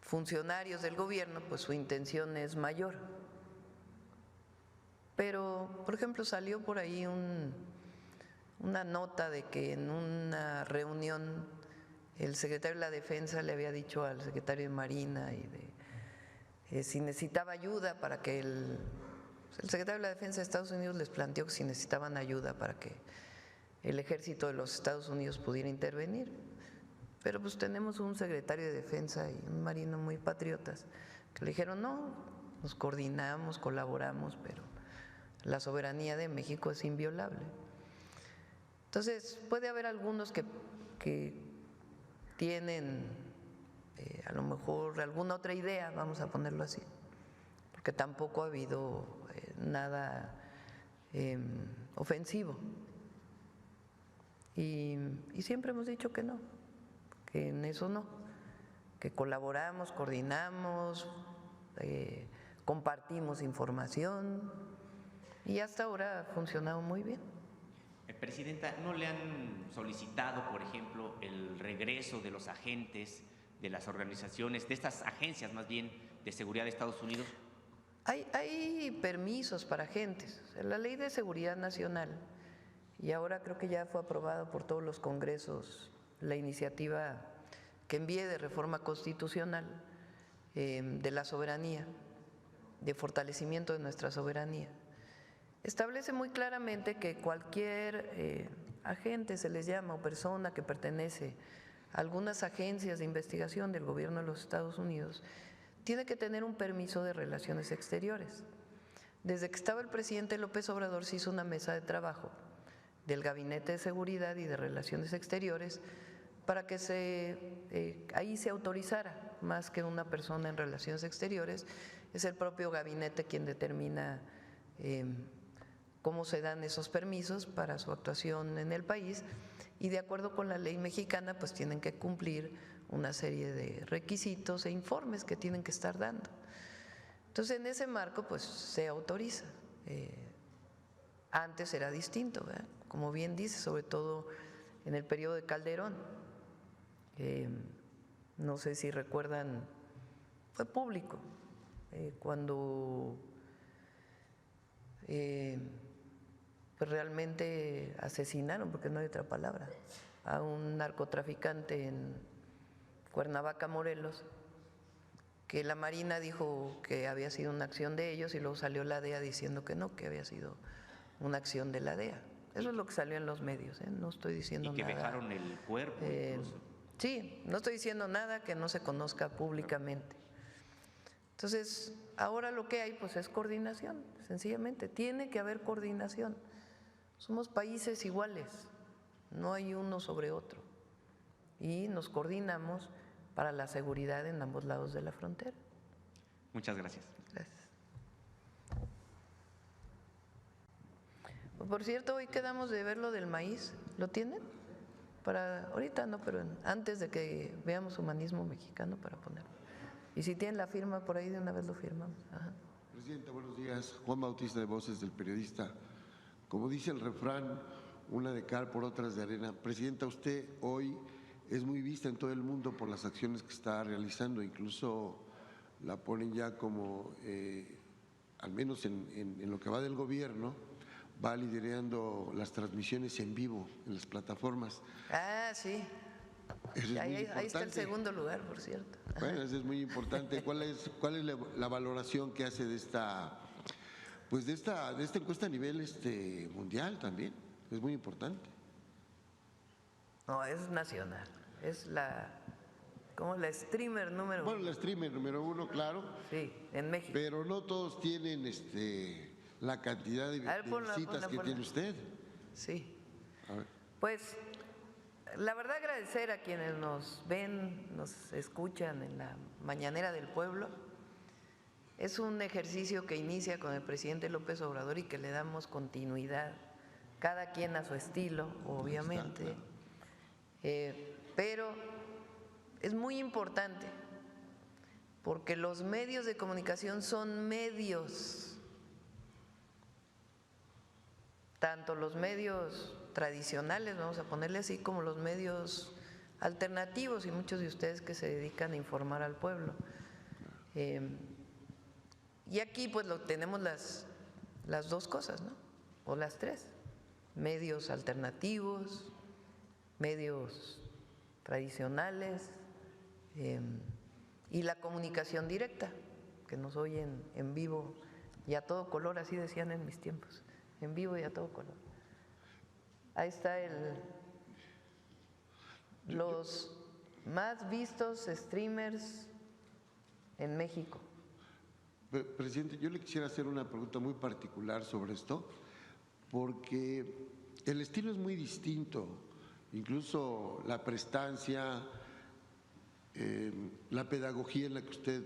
funcionarios del gobierno, pues su intención es mayor. Pero, por ejemplo, salió por ahí una nota de que en una reunión el secretario de la Defensa le había dicho al secretario de Marina si necesitaba ayuda para que el secretario de la Defensa de Estados Unidos les planteó que si necesitaban ayuda para que el ejército de los Estados Unidos pudiera intervenir. Pero pues tenemos un secretario de Defensa y un marino muy patriotas que le dijeron no, nos coordinamos, colaboramos, pero la soberanía de México es inviolable. Entonces puede haber algunos que tienen a lo mejor alguna otra idea, vamos a ponerlo así, porque tampoco ha habido nada ofensivo. Y siempre hemos dicho que no, que en eso no, que colaboramos, coordinamos, compartimos información y hasta ahora ha funcionado muy bien. Presidenta, ¿no le han solicitado, por ejemplo, el regreso de los agentes de las organizaciones, de estas agencias más bien de seguridad de Estados Unidos? Hay permisos para agentes. La Ley de Seguridad Nacional, y ahora creo que ya fue aprobada por todos los congresos, la iniciativa que envíe de reforma constitucional de la soberanía, de fortalecimiento de nuestra soberanía. Establece muy claramente que cualquier agente, se les llama, o persona que pertenece a algunas agencias de investigación del gobierno de los Estados Unidos, tiene que tener un permiso de relaciones exteriores. Desde que estaba el presidente López Obrador se hizo una mesa de trabajo del Gabinete de Seguridad y de Relaciones Exteriores para que ahí se autorizara, más que una persona en Relaciones Exteriores, es el propio gabinete quien determina cómo se dan esos permisos para su actuación en el país y de acuerdo con la ley mexicana pues tienen que cumplir una serie de requisitos e informes que tienen que estar dando. Entonces en ese marco pues se autoriza. Antes era distinto, ¿verdad? Como bien dice, sobre todo en el periodo de Calderón. No sé si recuerdan, fue público, cuando pues realmente asesinaron, porque no hay otra palabra, a un narcotraficante en Cuernavaca, Morelos, que la Marina dijo que había sido una acción de ellos y luego salió la DEA diciendo que no, que había sido una acción de la DEA. Eso es lo que salió en los medios, no estoy diciendo nada. Y que dejaron el cuerpo incluso. Sí, no estoy diciendo nada que no se conozca públicamente. Entonces, ahora lo que hay pues es coordinación, sencillamente, tiene que haber coordinación. Somos países iguales, no hay uno sobre otro y nos coordinamos para la seguridad en ambos lados de la frontera. Muchas gracias. Gracias. Por cierto, hoy quedamos de ver lo del maíz, ¿lo tienen? Para ahorita no, pero antes de que veamos Humanismo Mexicano para ponerlo. Y si tienen la firma por ahí, de una vez lo firmamos. Ajá. Presidenta, buenos días. Juan Bautista de Voces del Periodista. Como dice el refrán, una de cal por otras de arena. Presidenta, usted hoy es muy vista en todo el mundo por las acciones que está realizando, incluso la ponen ya como, al menos en lo que va del gobierno, va liderando las transmisiones en vivo en las plataformas. Ah, sí. Ahí está el segundo lugar, por cierto. Bueno, eso es muy importante. ¿Cuál es la valoración que hace de esta encuesta a nivel mundial también? Es muy importante. No, es nacional. Es la streamer número uno. Bueno, la streamer número uno, claro. Sí, en México. Pero no todos tienen la cantidad de visitas que tiene usted. Sí. A ver. Pues la verdad agradecer a quienes nos ven, nos escuchan en la Mañanera del Pueblo. Es un ejercicio que inicia con el presidente López Obrador y que le damos continuidad, cada quien a su estilo, obviamente. Pero es muy importante porque los medios de comunicación son medios, tanto los medios tradicionales, vamos a ponerle así, como los medios alternativos y muchos de ustedes que se dedican a informar al pueblo. Y aquí pues tenemos las dos cosas, ¿no? O las tres: medios alternativos, medios tradicionales y la comunicación directa, que nos oyen en vivo y a todo color, así decían en mis tiempos, en vivo y a todo color. Ahí está los más vistos streamers en México. Presidente, yo le quisiera hacer una pregunta muy particular sobre esto, porque el estilo es muy distinto, incluso la prestancia, la pedagogía en la que usted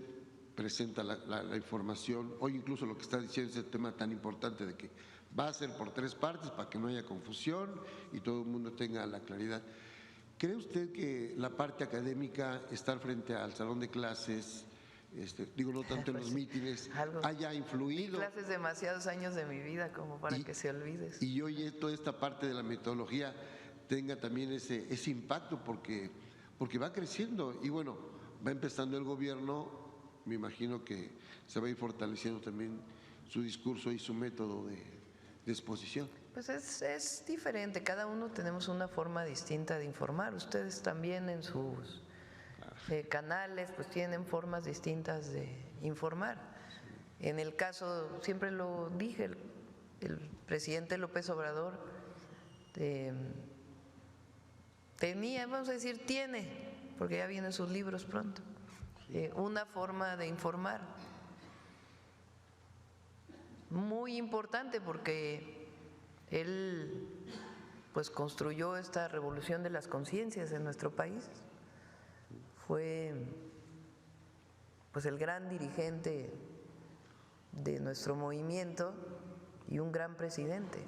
presenta la información, hoy incluso lo que está diciendo ese tema tan importante de que va a ser por tres partes para que no haya confusión y todo el mundo tenga la claridad. ¿Cree usted que la parte académica, estar frente al salón de clases, digo no tanto en los mítines, haya influido? Di clases demasiados años de mi vida como para que se olvide. Y hoy toda esta parte de la metodología tenga también ese impacto porque va creciendo y bueno, va empezando el gobierno, me imagino que se va a ir fortaleciendo también su discurso y su método de exposición. Pues es diferente, cada uno tenemos una forma distinta de informar. Ustedes también en sus canales pues tienen formas distintas de informar. En el caso, siempre lo dije, el presidente López Obrador tenía, vamos a decir, tiene, porque ya vienen sus libros pronto, una forma de informar muy importante, porque él pues construyó esta revolución de las conciencias en nuestro país. Fue pues el gran dirigente de nuestro movimiento y un gran presidente.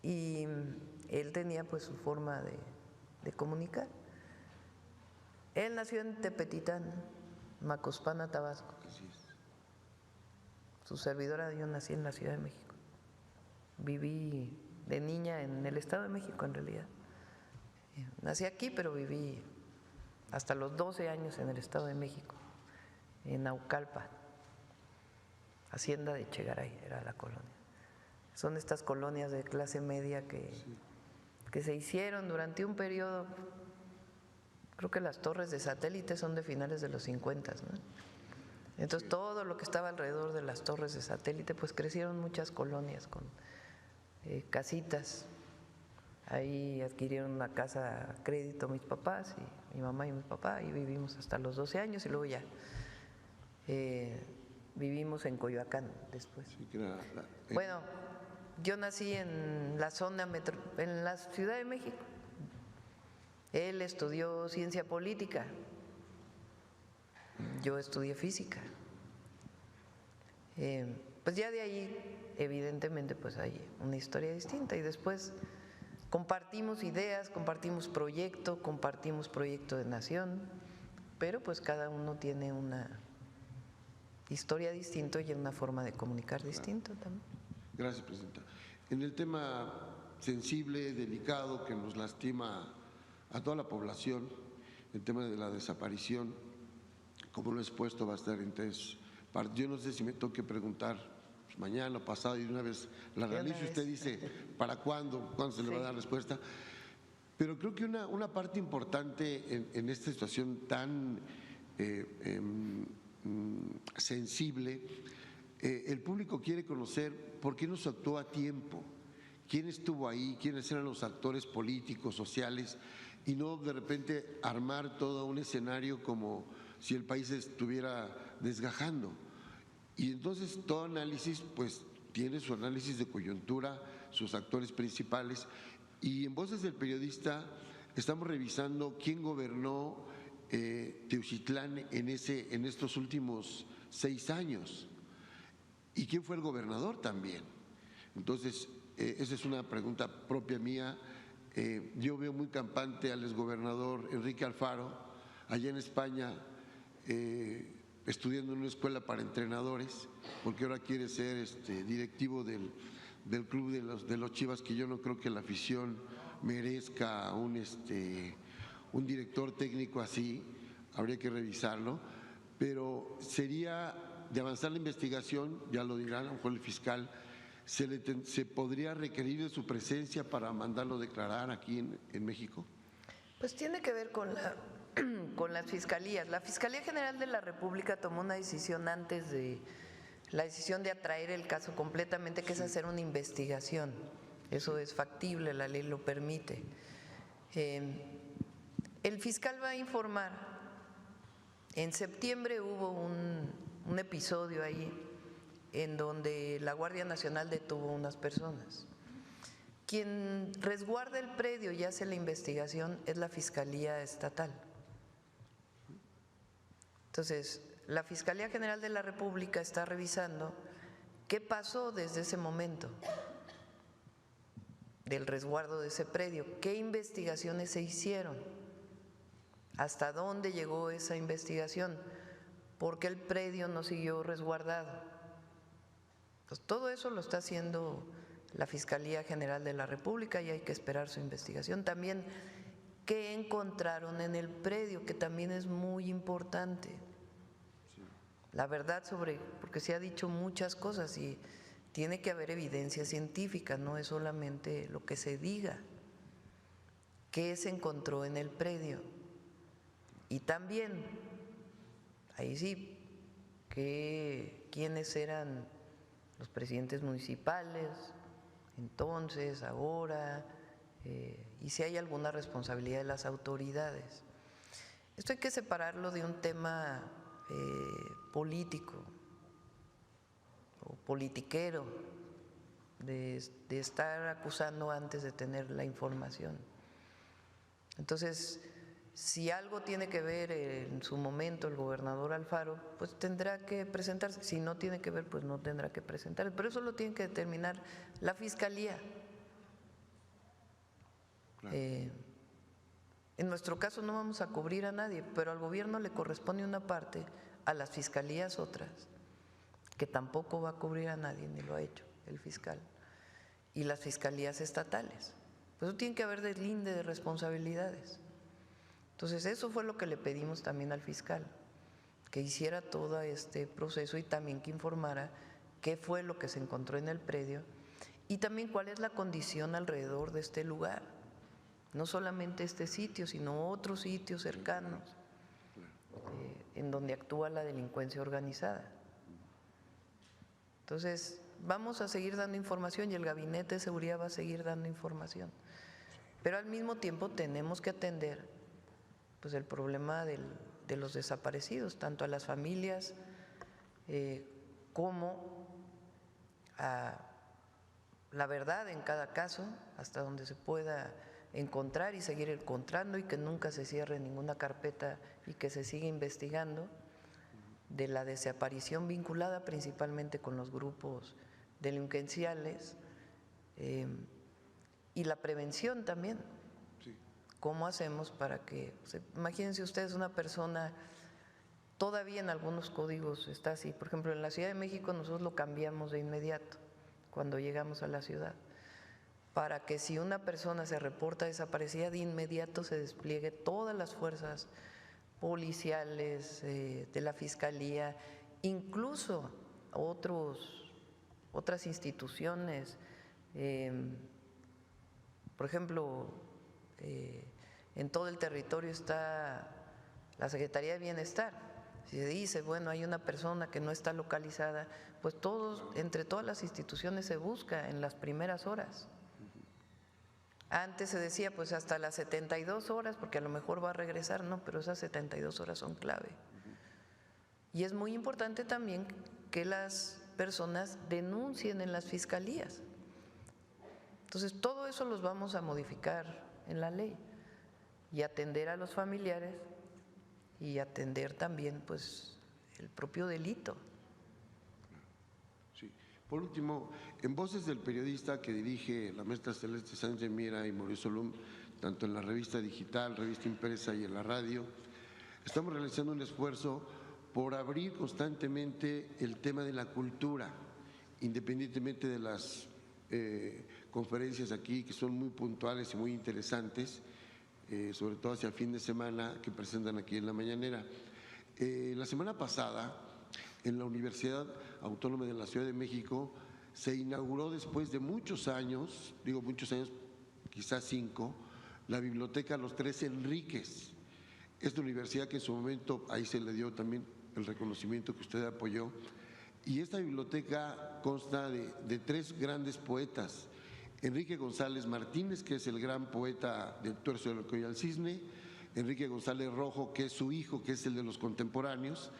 Y él tenía pues su forma de comunicar. Él nació en Tepetitán, Macospana, Tabasco. Su servidora, yo nací en la Ciudad de México. Viví de niña en el Estado de México, en realidad. Nací aquí, pero viví hasta los 12 años en el Estado de México, en Naucalpan, Hacienda de Chegaray, era la colonia. Son estas colonias de clase media que se hicieron durante un periodo. Creo que las torres de satélite son de finales de los 50, ¿no? Entonces todo lo que estaba alrededor de las torres de satélite, pues crecieron muchas colonias con casitas. Ahí adquirieron una casa a crédito mis papás, y mi mamá y mi papá, y vivimos hasta los 12 años y luego ya vivimos en Coyoacán después. Bueno, yo nací en la zona en la Ciudad de México. Él estudió ciencia política, yo estudié física. Pues ya de ahí, evidentemente, pues hay una historia distinta, y después compartimos ideas, compartimos proyecto de nación, pero pues cada uno tiene una historia distinta y una forma de comunicar distinto también. Gracias, Presidenta. En el tema sensible, delicado, que nos lastima a toda la población, el tema de la desaparición, como lo he expuesto, va a estar en tres partes. Yo no sé si me toque preguntar pues, mañana o pasado, y de una vez la realizo. Usted dice, ¿para cuándo? ¿Cuándo se le va a dar respuesta? Pero creo que una parte importante en esta situación tan sensible, el público quiere conocer por qué no se actuó a tiempo, quién estuvo ahí, quiénes eran los actores políticos, sociales, y no de repente armar todo un escenario como si el país estuviera desgajando. Y entonces todo análisis pues tiene su análisis de coyuntura, sus actores principales, y en Voces del Periodista estamos revisando quién gobernó Teucitlán en estos últimos 6 años y quién fue el gobernador también. Entonces esa es una pregunta propia mía. Yo veo muy campante al exgobernador Enrique Alfaro allá en España, estudiando en una escuela para entrenadores, porque ahora quiere ser directivo del club de los Chivas, que yo no creo que la afición merezca un director técnico así, habría que revisarlo, pero sería de avanzar la investigación, ya lo dirá a lo mejor el fiscal, ¿se podría requerir de su presencia para mandarlo declarar aquí en México? Pues tiene que ver con las fiscalías. La Fiscalía General de la República tomó una decisión antes de la decisión de atraer el caso completamente, que es hacer una investigación. Eso es factible, la ley lo permite. El fiscal va a informar. En septiembre hubo un episodio ahí en donde la Guardia Nacional detuvo a unas personas. Quien resguarda el predio y hace la investigación es la Fiscalía Estatal. Entonces, la Fiscalía General de la República está revisando qué pasó desde ese momento del resguardo de ese predio, qué investigaciones se hicieron, hasta dónde llegó esa investigación, por qué el predio no siguió resguardado. Entonces, todo eso lo está haciendo la Fiscalía General de la República y hay que esperar su investigación. También qué encontraron en el predio, que también es muy importante. La verdad porque se ha dicho muchas cosas y tiene que haber evidencia científica, no es solamente lo que se diga. ¿Qué se encontró en el predio? Y también, ahí sí, quiénes eran los presidentes municipales, entonces, ahora, y si hay alguna responsabilidad de las autoridades. Esto hay que separarlo de un tema político o politiquero, de estar acusando antes de tener la información. Entonces, si algo tiene que ver en su momento el gobernador Alfaro, pues tendrá que presentarse. Si no tiene que ver, pues no tendrá que presentarse. Pero eso lo tiene que determinar la Fiscalía. Claro. En nuestro caso no vamos a cubrir a nadie, pero al gobierno le corresponde una parte, a las fiscalías otras, que tampoco va a cubrir a nadie, ni lo ha hecho el fiscal, y las fiscalías estatales. Por eso tiene que haber deslinde de responsabilidades. Entonces, eso fue lo que le pedimos también al fiscal, que hiciera todo este proceso y también que informara qué fue lo que se encontró en el predio y también cuál es la condición alrededor de este lugar. No solamente este sitio, sino otros sitios cercanos en donde actúa la delincuencia organizada. Entonces, vamos a seguir dando información y el Gabinete de Seguridad va a seguir dando información. Pero al mismo tiempo tenemos que atender pues el problema de los desaparecidos, tanto a las familias como a la verdad en cada caso, hasta donde se pueda encontrar y seguir encontrando y que nunca se cierre ninguna carpeta y que se siga investigando de la desaparición vinculada principalmente con los grupos delincuenciales y la prevención también. ¿Cómo hacemos para que, imagínense ustedes una persona, todavía en algunos códigos está así, por ejemplo en la Ciudad de México nosotros lo cambiamos de inmediato cuando llegamos a la ciudad, para que si una persona se reporta desaparecida de inmediato se despliegue todas las fuerzas policiales, de la Fiscalía, incluso otras instituciones, por ejemplo, en todo el territorio está la Secretaría de Bienestar. Si se dice, bueno, hay una persona que no está localizada, pues entre todas las instituciones se busca en las primeras horas. Antes se decía pues hasta las 72 horas, porque a lo mejor va a regresar, no, pero esas 72 horas son clave. Y es muy importante también que las personas denuncien en las fiscalías. Entonces, todo eso los vamos a modificar en la ley y atender a los familiares y atender también pues el propio delito. Sí. Por último, en Voces del Periodista que dirige la maestra Celeste Sánchez Miera y Mauricio Lum, tanto en la revista digital, revista impresa y en la radio, estamos realizando un esfuerzo por abrir constantemente el tema de la cultura, independientemente de las conferencias aquí que son muy puntuales y muy interesantes, sobre todo hacia el fin de semana que presentan aquí en la mañanera. La semana pasada, en la Universidad Autónoma de la Ciudad de México, se inauguró después de muchos años, digo muchos años, quizás 5, la Biblioteca Los Tres Enríquez. Esta universidad que en su momento, ahí se le dio también el reconocimiento que usted apoyó, y esta biblioteca consta de 3 grandes poetas: Enrique González Martínez, que es el gran poeta del Tuerzo del Coyo al Cisne; Enrique González Rojo, que es su hijo, que es el de los contemporáneos;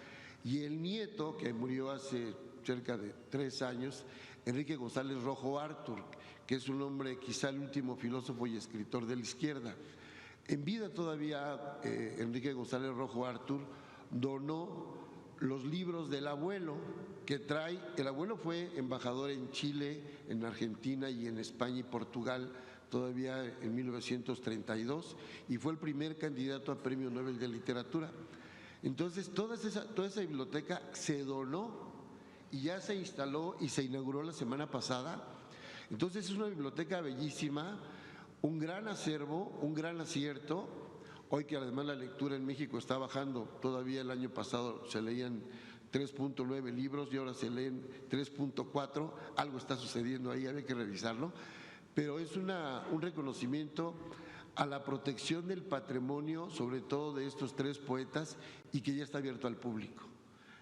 y el nieto, que murió hace cerca de 3 años, Enrique González Rojo Artur, que es un hombre, quizá el último filósofo y escritor de la izquierda. En vida todavía, Enrique González Rojo Artur donó los libros del abuelo que trae. El abuelo fue embajador en Chile, en Argentina y en España y Portugal todavía en 1932, y fue el primer candidato a Premio Nobel de Literatura. Entonces, toda esa biblioteca se donó y ya se instaló y se inauguró la semana pasada. Entonces, es una biblioteca bellísima, un gran acervo, un gran acierto. Hoy que además la lectura en México está bajando, todavía el año pasado se leían 3.9 libros y ahora se leen 3.4, algo está sucediendo ahí, hay que revisarlo, pero es un reconocimiento a la protección del patrimonio, sobre todo de estos 3 poetas, y que ya está abierto al público.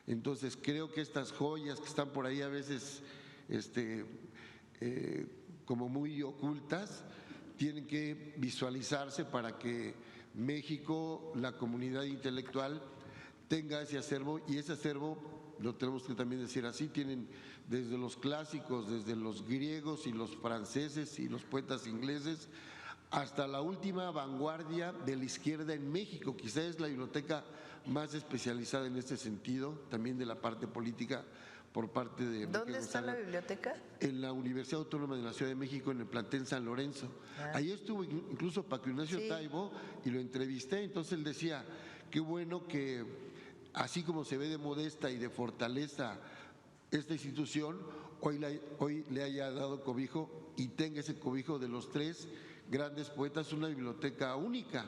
Entonces creo que estas joyas que están por ahí a veces como muy ocultas, tienen que visualizarse para que México, la comunidad intelectual, tenga ese acervo, y ese acervo, lo tenemos que también decir así, tienen desde los clásicos, desde los griegos y los franceses y los poetas ingleses, hasta la última vanguardia de la izquierda en México. Quizá es la biblioteca más especializada en este sentido, también de la parte política, por parte de… ¿Dónde está la biblioteca? En la Universidad Autónoma de la Ciudad de México, en el plantel San Lorenzo. Ahí estuvo incluso Paco Ignacio Taibo y lo entrevisté. Entonces él decía, qué bueno que así como se ve de modesta y de fortaleza esta institución, hoy le haya dado cobijo y tenga ese cobijo de los 3 grandes poetas, una biblioteca única,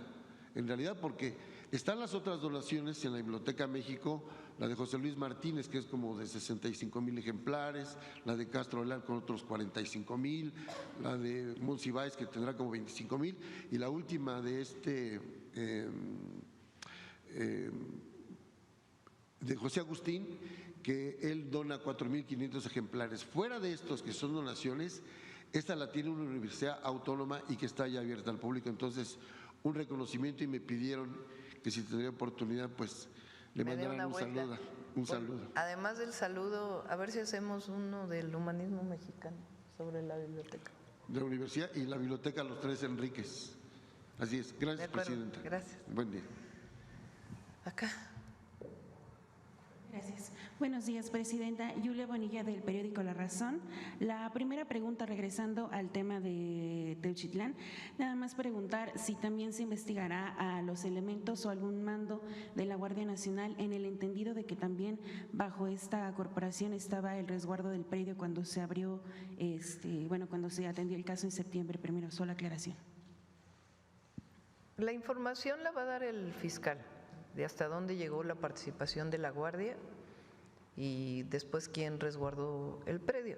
en realidad, porque están las otras donaciones en la Biblioteca México, la de José Luis Martínez, que es como de 65,000 ejemplares, la de Castro Leal con otros 45,000, la de Monsiváis, que tendrá como 25,000, y la última de de José Agustín, que él dona 4,500 ejemplares. Fuera de estos que son donaciones, esta la tiene una universidad autónoma y que está ya abierta al público. Entonces, un reconocimiento, y me pidieron que si tendría oportunidad, pues le mandaran un saludo. Además del saludo, a ver si hacemos uno del humanismo mexicano sobre la biblioteca. De la universidad y la biblioteca Los Tres Enríquez. Así es. Gracias, presidenta. Gracias. Buen día. Acá. Gracias. Buenos días, presidenta. Yulia Bonilla, del periódico La Razón. La primera pregunta, regresando al tema de Teuchitlán, nada más preguntar si también se investigará a los elementos o algún mando de la Guardia Nacional, en el entendido de que también bajo esta corporación estaba el resguardo del predio cuando se abrió, cuando se atendió el caso en septiembre primero. Solo aclaración. La información la va a dar el fiscal de hasta dónde llegó la participación de la Guardia y después quién resguardó el predio.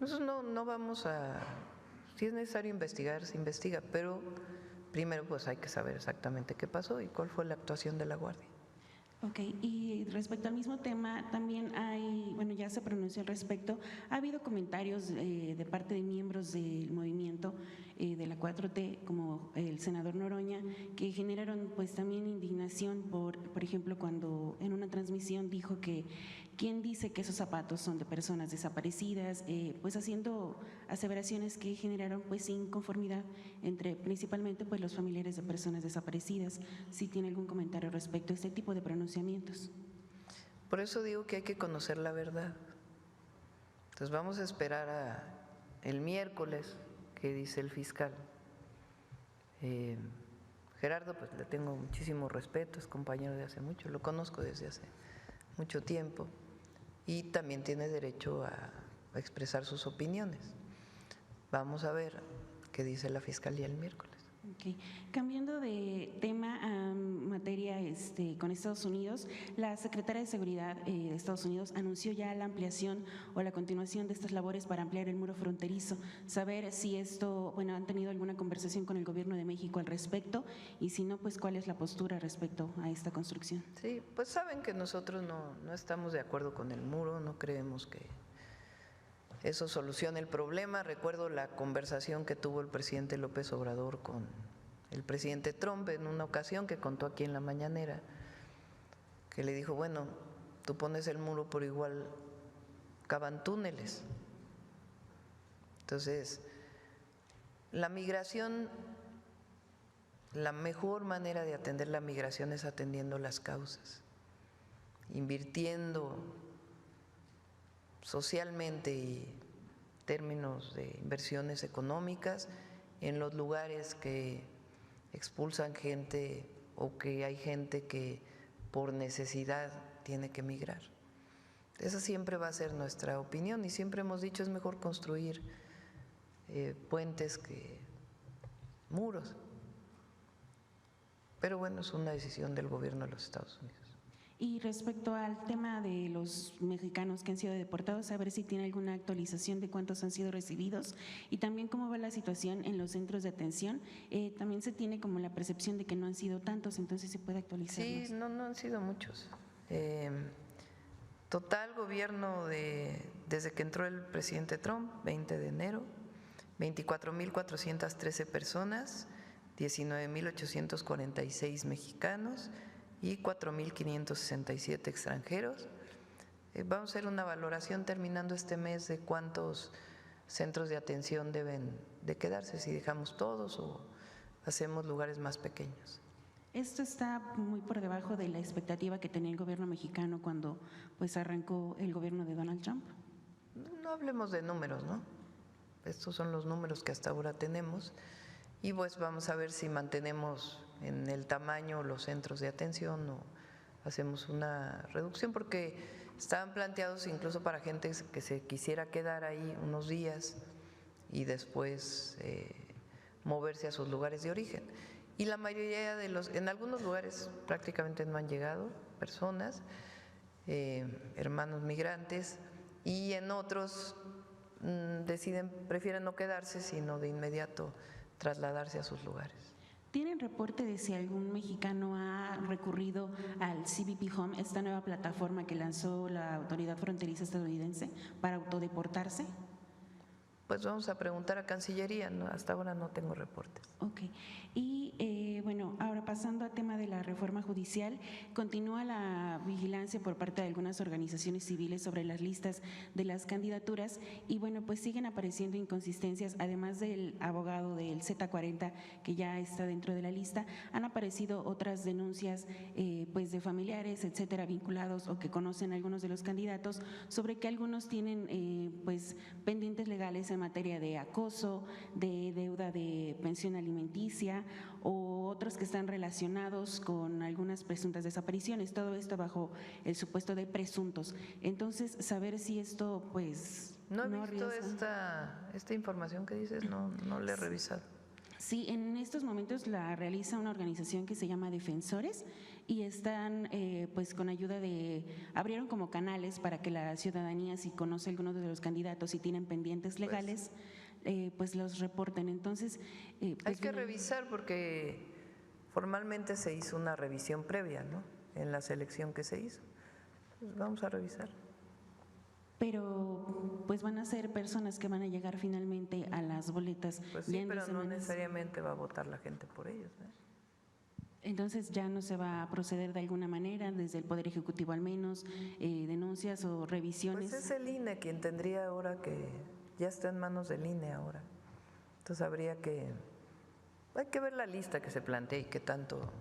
Nosotros no vamos a… Si es necesario investigar, se investiga, pero primero pues hay que saber exactamente qué pasó y cuál fue la actuación de la Guardia. Ok, y respecto al mismo tema, también hay, ya se pronunció al respecto, ha habido comentarios de parte de miembros del movimiento de la 4T, como el senador Noroña, que generaron pues también indignación por ejemplo, cuando en una transmisión dijo que ¿quién dice que esos zapatos son de personas desaparecidas? Pues haciendo aseveraciones que generaron pues inconformidad entre principalmente pues los familiares de personas desaparecidas. Si tiene algún comentario respecto a este tipo de pronunciamientos. Por eso digo que hay que conocer la verdad. Entonces vamos a esperar el miércoles que dice el fiscal. Gerardo, pues le tengo muchísimo respeto, es compañero de hace mucho, lo conozco desde hace mucho tiempo y también tiene derecho a expresar sus opiniones. vamos a ver qué dice la Fiscalía el miércoles. Ok. Cambiando de tema a materia con Estados Unidos, la secretaria de Seguridad de Estados Unidos anunció ya la ampliación o la continuación de estas labores para ampliar el muro fronterizo. Saber si esto, bueno, han tenido alguna conversación con el Gobierno de México al respecto y si no, pues cuál es la postura respecto a esta construcción. Sí, pues saben que nosotros no estamos de acuerdo con el muro, no creemos que eso solucione el problema. Recuerdo la conversación que tuvo el presidente López Obrador con el presidente Trump en una ocasión que contó aquí en la mañanera, que le dijo, bueno, tú pones el muro, pero igual cavan túneles. Entonces, la migración, la mejor manera de atender la migración es atendiendo las causas, invirtiendo socialmente y términos de inversiones económicas en los lugares que expulsan gente o que hay gente que por necesidad tiene que migrar. Esa siempre va a ser nuestra opinión y siempre hemos dicho es mejor construir puentes que muros. Pero bueno, es una decisión del gobierno de los Estados Unidos. Y respecto al tema de los mexicanos que han sido deportados, a ver si tiene alguna actualización de cuántos han sido recibidos y también cómo va la situación en los centros de atención. También se tiene como la percepción de que no han sido tantos, entonces se puede actualizar. Sí, no han sido muchos. Total gobierno desde que entró el presidente Trump, 20 de enero, 24,413 personas, 19,846 mexicanos y 4,567 extranjeros. Vamos a hacer una valoración terminando este mes de cuántos centros de atención deben de quedarse, si dejamos todos o hacemos lugares más pequeños. Esto está muy por debajo de la expectativa que tenía el gobierno mexicano cuando pues arrancó el gobierno de Donald Trump. No hablemos de números, ¿no? Estos son los números que hasta ahora tenemos y pues vamos a ver si mantenemos en el tamaño los centros de atención o hacemos una reducción, porque estaban planteados incluso para gente que se quisiera quedar ahí unos días y después moverse a sus lugares de origen. Y la mayoría de en algunos lugares prácticamente no han llegado personas, hermanos migrantes, y en otros prefieren no quedarse, sino de inmediato trasladarse a sus lugares. ¿Tienen reporte de si algún mexicano ha recurrido al CBP Home, esta nueva plataforma que lanzó la autoridad fronteriza estadounidense para autodeportarse? Pues vamos a preguntar a Cancillería, ¿no? Hasta ahora no tengo reportes. Ok. Y bueno, ahora pasando al tema de la reforma judicial, continúa la vigilancia por parte de algunas organizaciones civiles sobre las listas de las candidaturas y bueno, pues siguen apareciendo inconsistencias, además del abogado del Z40 que ya está dentro de la lista, han aparecido otras denuncias pues de familiares, etcétera, vinculados o que conocen a algunos de los candidatos sobre que algunos tienen pues pendientes legales en materia de acoso, de deuda de pensión alimenticia o otros que están relacionados con algunas presuntas desapariciones, todo esto bajo el supuesto de presuntos. Entonces, saber si esto pues… No he visto esta información que dices, no la he revisado. Sí, en estos momentos la realiza una organización que se llama Defensores y están pues con ayuda abrieron como canales para que la ciudadanía, si conoce alguno de los candidatos y tienen pendientes legales, pues los reporten. Entonces… hay que revisar porque formalmente se hizo una revisión previa, ¿no? En la selección que se hizo. Pues vamos a revisar. Pero pues van a ser personas que van a llegar finalmente a las boletas. Pues sí, pero no necesariamente va a votar la gente por ellos, ¿no? Entonces ya no se va a proceder de alguna manera, desde el Poder Ejecutivo al menos, denuncias o revisiones. Pues es el INE quien tendría ahora ya está en manos del INE ahora. Entonces hay que ver la lista que se plantea y qué tanto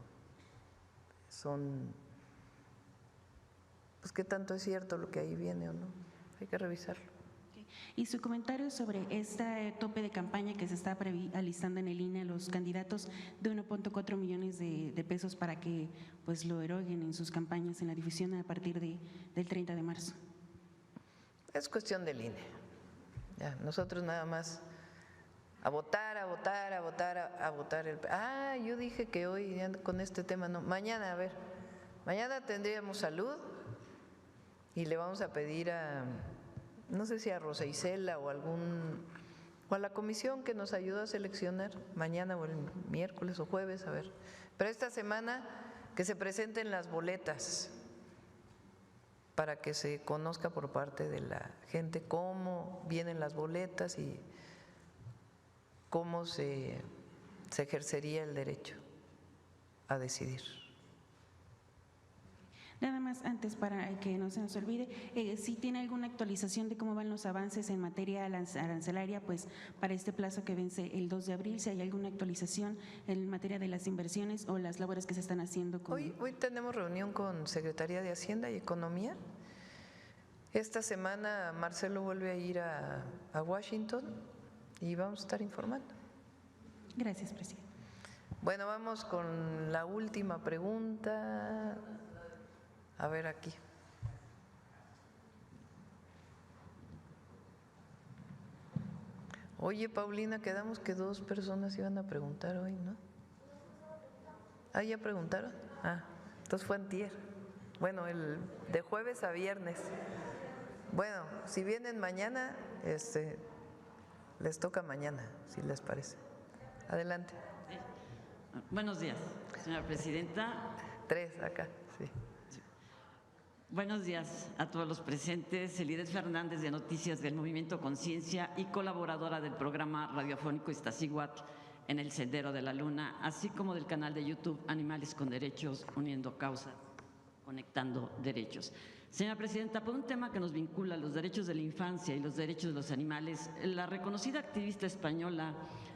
pues qué tanto es cierto lo que ahí viene o no. Hay que revisarlo. Y su comentario sobre este tope de campaña que se está alistando en el INE a los candidatos de 1.4 millones de pesos para que pues lo eroguen en sus campañas en la difusión a partir del 30 de marzo. Es cuestión del INE. Ya, nosotros nada más A votar, a votar, a votar, a votar. Yo dije que hoy ya con este tema no. Mañana, a ver, mañana tendríamos salud y le vamos a pedir a, no sé si a Rosa Isela o a la comisión que nos ayudó a seleccionar mañana o el miércoles o jueves, a ver. Pero esta semana que se presenten las boletas para que se conozca por parte de la gente cómo vienen las boletas y cómo se ejercería el derecho a decidir. Nada más antes para que no se nos olvide, si tiene alguna actualización de cómo van los avances en materia arancelaria, pues para este plazo que vence el 2 de abril, si hay alguna actualización en materia de las inversiones o las labores que se están haciendo. Hoy tenemos reunión con Secretaría de Hacienda y Economía. Esta semana Marcelo vuelve a ir a Washington y vamos a estar informando. Gracias, presidente. Bueno, vamos con la última pregunta. A ver aquí. Oye, Paulina, quedamos que 2 personas iban a preguntar hoy, ¿no? ¿Ya preguntaron? Entonces fue antier. Bueno, de jueves a viernes. Bueno, si vienen mañana, les toca mañana, si les parece. Adelante. Buenos días, señora presidenta. 3 acá, sí. Buenos días a todos los presentes. Elides Fernández, de Noticias del Movimiento Conciencia y colaboradora del programa radiofónico Iztaccíhuatl en el Sendero de la Luna, así como del canal de YouTube Animales con Derechos, Uniendo Causas, Conectando Derechos. Señora presidenta, por un tema que nos vincula los derechos de la infancia y los derechos de los animales, la reconocida activista española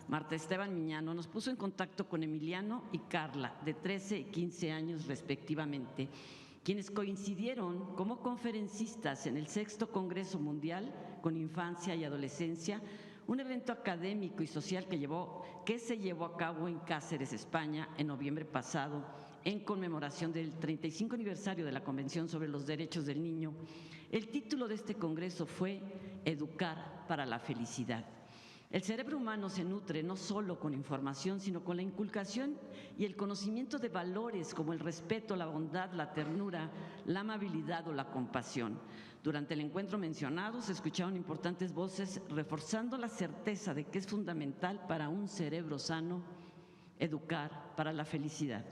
Marta Esteban Miñano nos puso en contacto con Emiliano y Carla, de 13 y 15 años respectivamente, quienes coincidieron como conferencistas en el 6º Congreso Mundial con Infancia y Adolescencia, un evento académico y social que se llevó a cabo en Cáceres, España, en noviembre pasado, en conmemoración del 35 aniversario de la Convención sobre los Derechos del Niño. El título de este congreso fue Educar para la Felicidad. El cerebro humano se nutre no solo con información, sino con la inculcación y el conocimiento de valores como el respeto, la bondad, la ternura, la amabilidad o la compasión. Durante el encuentro mencionado se escucharon importantes voces reforzando la certeza de que es fundamental para un cerebro sano educar para la felicidad.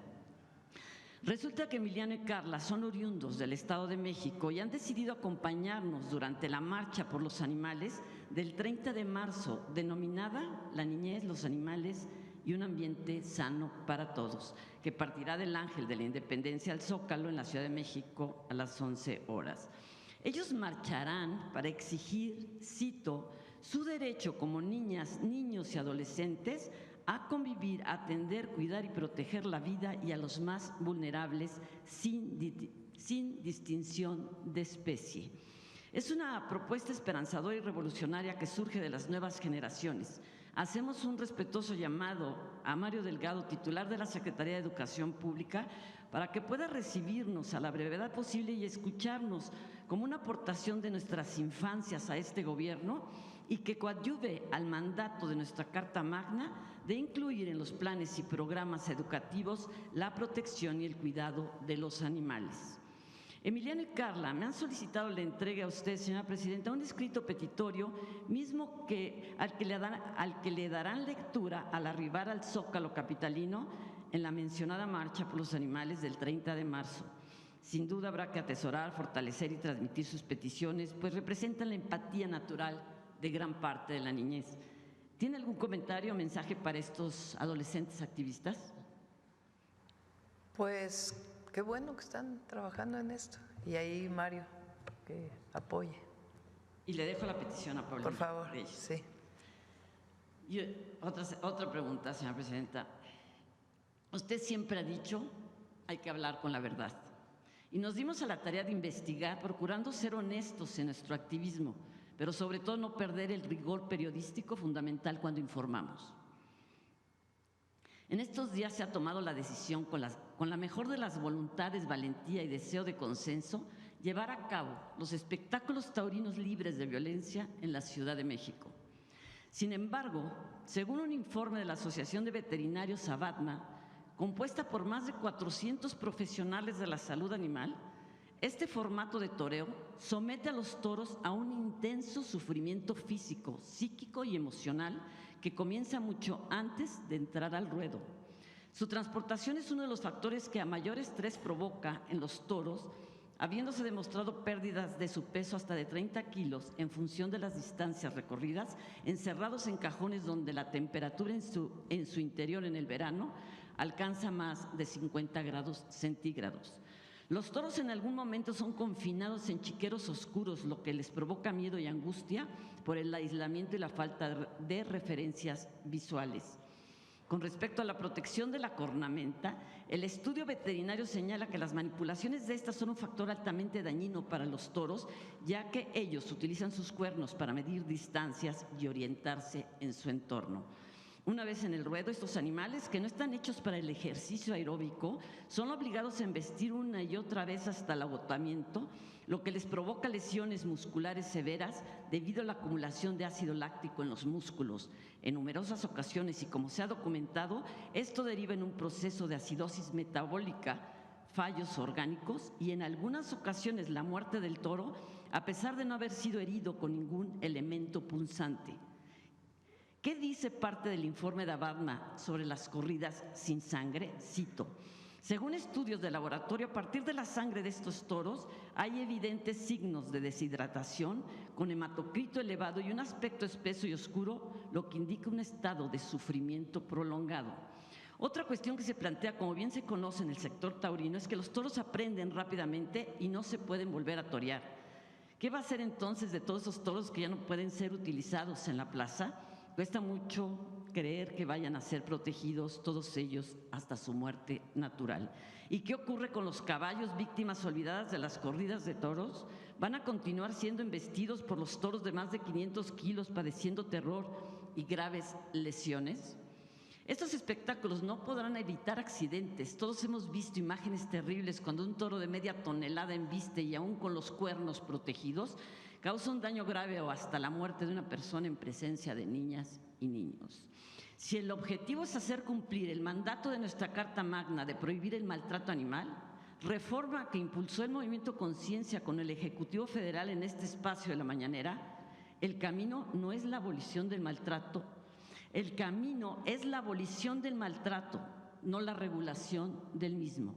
Resulta que Emiliano y Carla son oriundos del Estado de México y han decidido acompañarnos durante la Marcha por los Animales del 30 de marzo, denominada La Niñez, los Animales y un Ambiente Sano para Todos, que partirá del Ángel de la Independencia al Zócalo en la Ciudad de México a las 11 horas. Ellos marcharán para exigir, cito, su derecho como niñas, niños y adolescentes a convivir, a atender, cuidar y proteger la vida y a los más vulnerables sin distinción de especie. Es una propuesta esperanzadora y revolucionaria que surge de las nuevas generaciones. Hacemos un respetuoso llamado a Mario Delgado, titular de la Secretaría de Educación Pública, para que pueda recibirnos a la brevedad posible y escucharnos como una aportación de nuestras infancias a este gobierno y que coadyuve al mandato de nuestra Carta Magna de incluir en los planes y programas educativos la protección y el cuidado de los animales. Emiliano y Carla me han solicitado le entregue a usted, señora presidenta, un escrito petitorio, mismo al que le darán lectura al arribar al Zócalo capitalino en la mencionada Marcha por los Animales del 30 de marzo. Sin duda habrá que atesorar, fortalecer y transmitir sus peticiones, pues representan la empatía natural de gran parte de la niñez. ¿Tiene algún comentario o mensaje para estos adolescentes activistas? Pues qué bueno que están trabajando en esto. Y ahí Mario, que apoye. Y le dejo la petición a Paulina. Por favor, sí. Y otra pregunta, señora presidenta. Usted siempre ha dicho, hay que hablar con la verdad. Y nos dimos a la tarea de investigar, procurando ser honestos en nuestro activismo, pero sobre todo no perder el rigor periodístico fundamental cuando informamos. En estos días se ha tomado la decisión, con la mejor de las voluntades, valentía y deseo de consenso, llevar a cabo los espectáculos taurinos libres de violencia en la Ciudad de México. Sin embargo, según un informe de la Asociación de Veterinarios Abatna, compuesta por más de 400 profesionales de la salud animal, este formato de toreo somete a los toros a un intenso sufrimiento físico, psíquico y emocional que comienza mucho antes de entrar al ruedo. Su transportación es uno de los factores que a mayor estrés provoca en los toros, habiéndose demostrado pérdidas de su peso hasta de 30 kilos en función de las distancias recorridas, encerrados en cajones donde la temperatura en su interior en el verano alcanza más de 50 grados centígrados. Los toros en algún momento son confinados en chiqueros oscuros, lo que les provoca miedo y angustia por el aislamiento y la falta de referencias visuales. Con respecto a la protección de la cornamenta, el estudio veterinario señala que las manipulaciones de estas son un factor altamente dañino para los toros, ya que ellos utilizan sus cuernos para medir distancias y orientarse en su entorno. Una vez en el ruedo, estos animales, que no están hechos para el ejercicio aeróbico, son obligados a embestir una y otra vez hasta el agotamiento, lo que les provoca lesiones musculares severas debido a la acumulación de ácido láctico en los músculos. En numerosas ocasiones, y como se ha documentado, esto deriva en un proceso de acidosis metabólica, fallos orgánicos y en algunas ocasiones la muerte del toro, a pesar de no haber sido herido con ningún elemento punzante. ¿Qué dice parte del informe de Abatna sobre las corridas sin sangre? Cito: según estudios de laboratorio, a partir de la sangre de estos toros hay evidentes signos de deshidratación con hematocrito elevado y un aspecto espeso y oscuro, lo que indica un estado de sufrimiento prolongado. Otra cuestión que se plantea, como bien se conoce en el sector taurino, es que los toros aprenden rápidamente y no se pueden volver a torear. ¿Qué va a hacer entonces de todos esos toros que ya no pueden ser utilizados en la plaza? Cuesta mucho creer que vayan a ser protegidos todos ellos hasta su muerte natural. ¿Y qué ocurre con los caballos víctimas olvidadas de las corridas de toros? ¿Van a continuar siendo embestidos por los toros de más de 500 kilos padeciendo terror y graves lesiones? Estos espectáculos no podrán evitar accidentes. Todos hemos visto imágenes terribles cuando un toro de media tonelada embiste y aún con los cuernos protegidos causa un daño grave o hasta la muerte de una persona en presencia de niñas y niños. Si el objetivo es hacer cumplir el mandato de nuestra Carta Magna de prohibir el maltrato animal, reforma que impulsó el Movimiento Conciencia con el Ejecutivo Federal en este espacio de la mañanera, el camino no es la abolición del maltrato, el camino es la abolición del maltrato, no la regulación del mismo.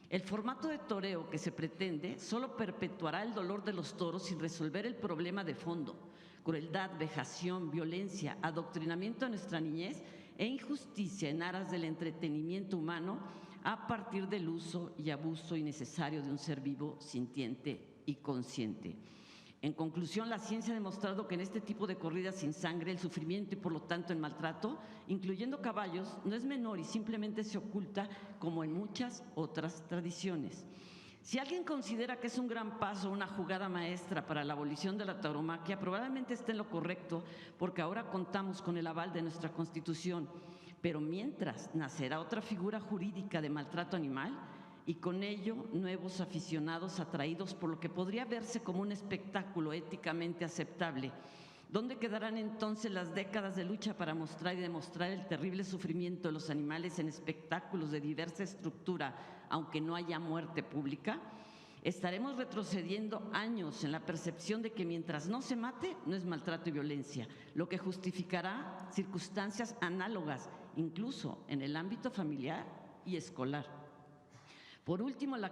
El formato de toreo que se pretende solo perpetuará el dolor de los toros sin resolver el problema de fondo: crueldad, vejación, violencia, adoctrinamiento a nuestra niñez e injusticia en aras del entretenimiento humano a partir del uso y abuso innecesario de un ser vivo, sintiente y consciente. En conclusión, la ciencia ha demostrado que en este tipo de corridas sin sangre, el sufrimiento y por lo tanto el maltrato, incluyendo caballos, no es menor y simplemente se oculta como en muchas otras tradiciones. Si alguien considera que es un gran paso, una jugada maestra para la abolición de la tauromaquia, probablemente esté en lo correcto, porque ahora contamos con el aval de nuestra Constitución. Pero mientras nacerá otra figura jurídica de maltrato animal, y con ello nuevos aficionados atraídos por lo que podría verse como un espectáculo éticamente aceptable. ¿Dónde quedarán entonces las décadas de lucha para mostrar y demostrar el terrible sufrimiento de los animales en espectáculos de diversa estructura, aunque no haya muerte pública? Estaremos retrocediendo años en la percepción de que mientras no se mate, no es maltrato y violencia, lo que justificará circunstancias análogas, incluso en el ámbito familiar y escolar. Por último, la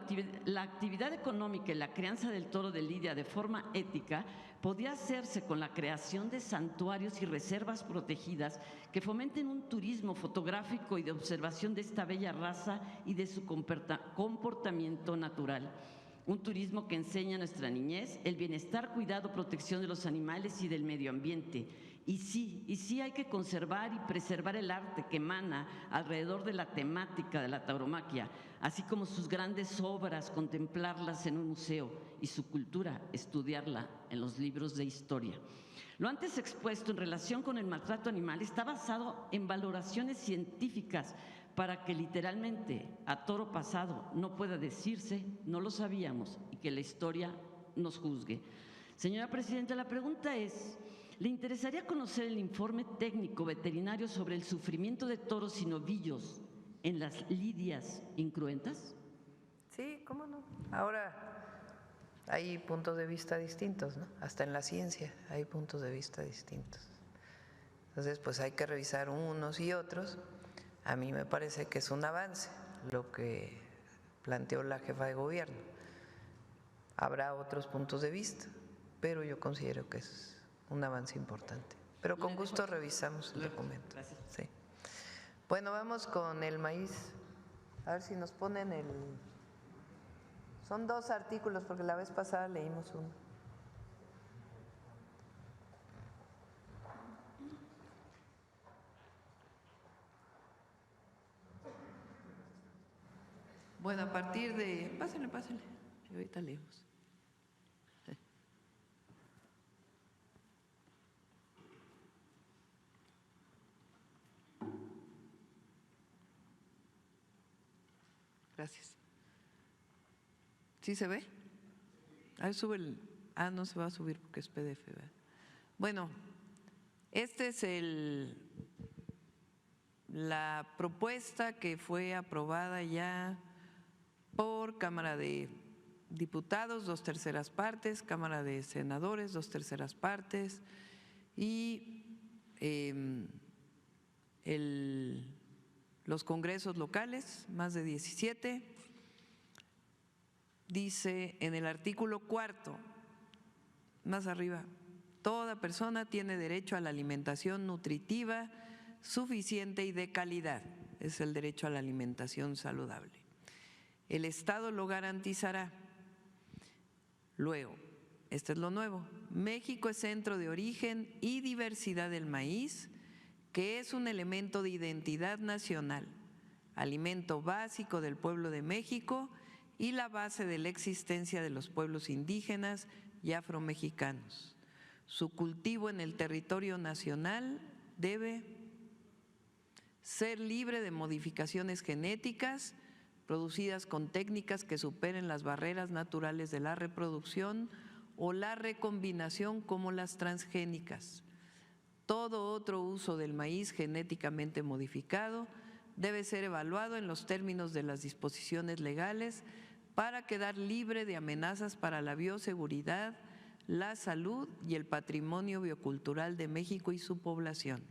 actividad económica y la crianza del toro de lidia de forma ética podría hacerse con la creación de santuarios y reservas protegidas que fomenten un turismo fotográfico y de observación de esta bella raza y de su comportamiento natural. Un turismo que enseña a nuestra niñez el bienestar, cuidado, protección de los animales y del medio ambiente. Y sí hay que conservar y preservar el arte que emana alrededor de la temática de la tauromaquia, así como sus grandes obras, contemplarlas en un museo, y su cultura, estudiarla en los libros de historia. Lo antes expuesto en relación con el maltrato animal está basado en valoraciones científicas para que literalmente a toro pasado no pueda decirse no lo sabíamos y que la historia nos juzgue. Señora Presidenta, la pregunta es: ¿le interesaría conocer el informe técnico veterinario sobre el sufrimiento de toros y novillos en las lidias incruentas? Sí, cómo no. Ahora hay puntos de vista distintos, ¿no? Hasta en la ciencia hay puntos de vista distintos. Entonces, pues hay que revisar unos y otros. A mí me parece que es un avance lo que planteó la jefa de gobierno. Habrá otros puntos de vista, pero yo considero que es un avance importante. Pero con gusto revisamos el documento. Gracias. Sí. Bueno, vamos con el maíz. A ver si nos ponen el… Son 2 artículos, porque la vez pasada leímos uno. Bueno, a partir de… Pásale, y ahorita leemos. Gracias. ¿Sí se ve? Ahí sube el… Ah, no se va a subir porque es PDF, ¿verdad? Bueno, este es la propuesta que fue aprobada ya por Cámara de Diputados, 2/3 partes, Cámara de Senadores, 2/3 partes, y los congresos locales, más de 17. Dice en el artículo 4, más arriba, toda persona tiene derecho a la alimentación nutritiva, suficiente y de calidad. Es el derecho a la alimentación saludable. El Estado lo garantizará. Luego, este es lo nuevo, México es centro de origen y diversidad del maíz, que es un elemento de identidad nacional, alimento básico del pueblo de México y la base de la existencia de los pueblos indígenas y afromexicanos. Su cultivo en el territorio nacional debe ser libre de modificaciones genéticas producidas con técnicas que superen las barreras naturales de la reproducción o la recombinación como las transgénicas. Todo otro uso del maíz genéticamente modificado debe ser evaluado en los términos de las disposiciones legales para quedar libre de amenazas para la bioseguridad, la salud y el patrimonio biocultural de México y su población.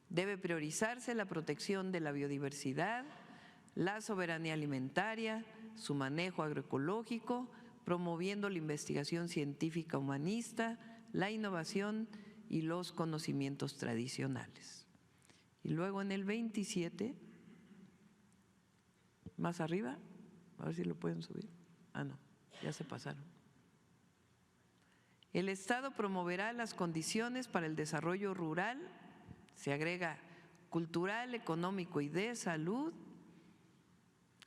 Debe priorizarse la protección de la biodiversidad, la soberanía alimentaria, su manejo agroecológico, promoviendo la investigación científica humanista, la innovación y los conocimientos tradicionales. Y luego en el 27, más arriba, a ver si lo pueden subir. Ah, no, ya se pasaron. El Estado promoverá las condiciones para el desarrollo rural, se agrega cultural, económico y de salud,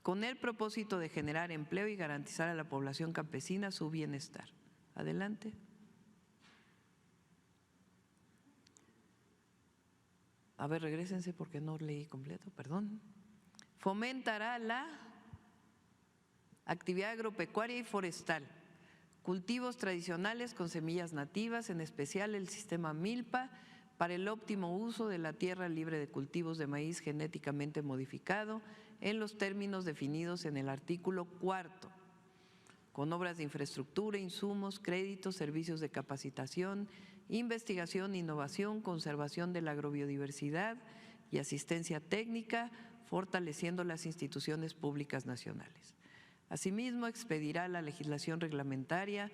con el propósito de generar empleo y garantizar a la población campesina su bienestar. Adelante. A ver, regrésense porque no leí completo, perdón. Fomentará la actividad agropecuaria y forestal, cultivos tradicionales con semillas nativas, en especial el sistema Milpa, para el óptimo uso de la tierra libre de cultivos de maíz genéticamente modificado en los términos definidos en el artículo 4, con obras de infraestructura, insumos, créditos, servicios de capacitación, investigación, innovación, conservación de la agrobiodiversidad y asistencia técnica, fortaleciendo las instituciones públicas nacionales. Asimismo, expedirá la legislación reglamentaria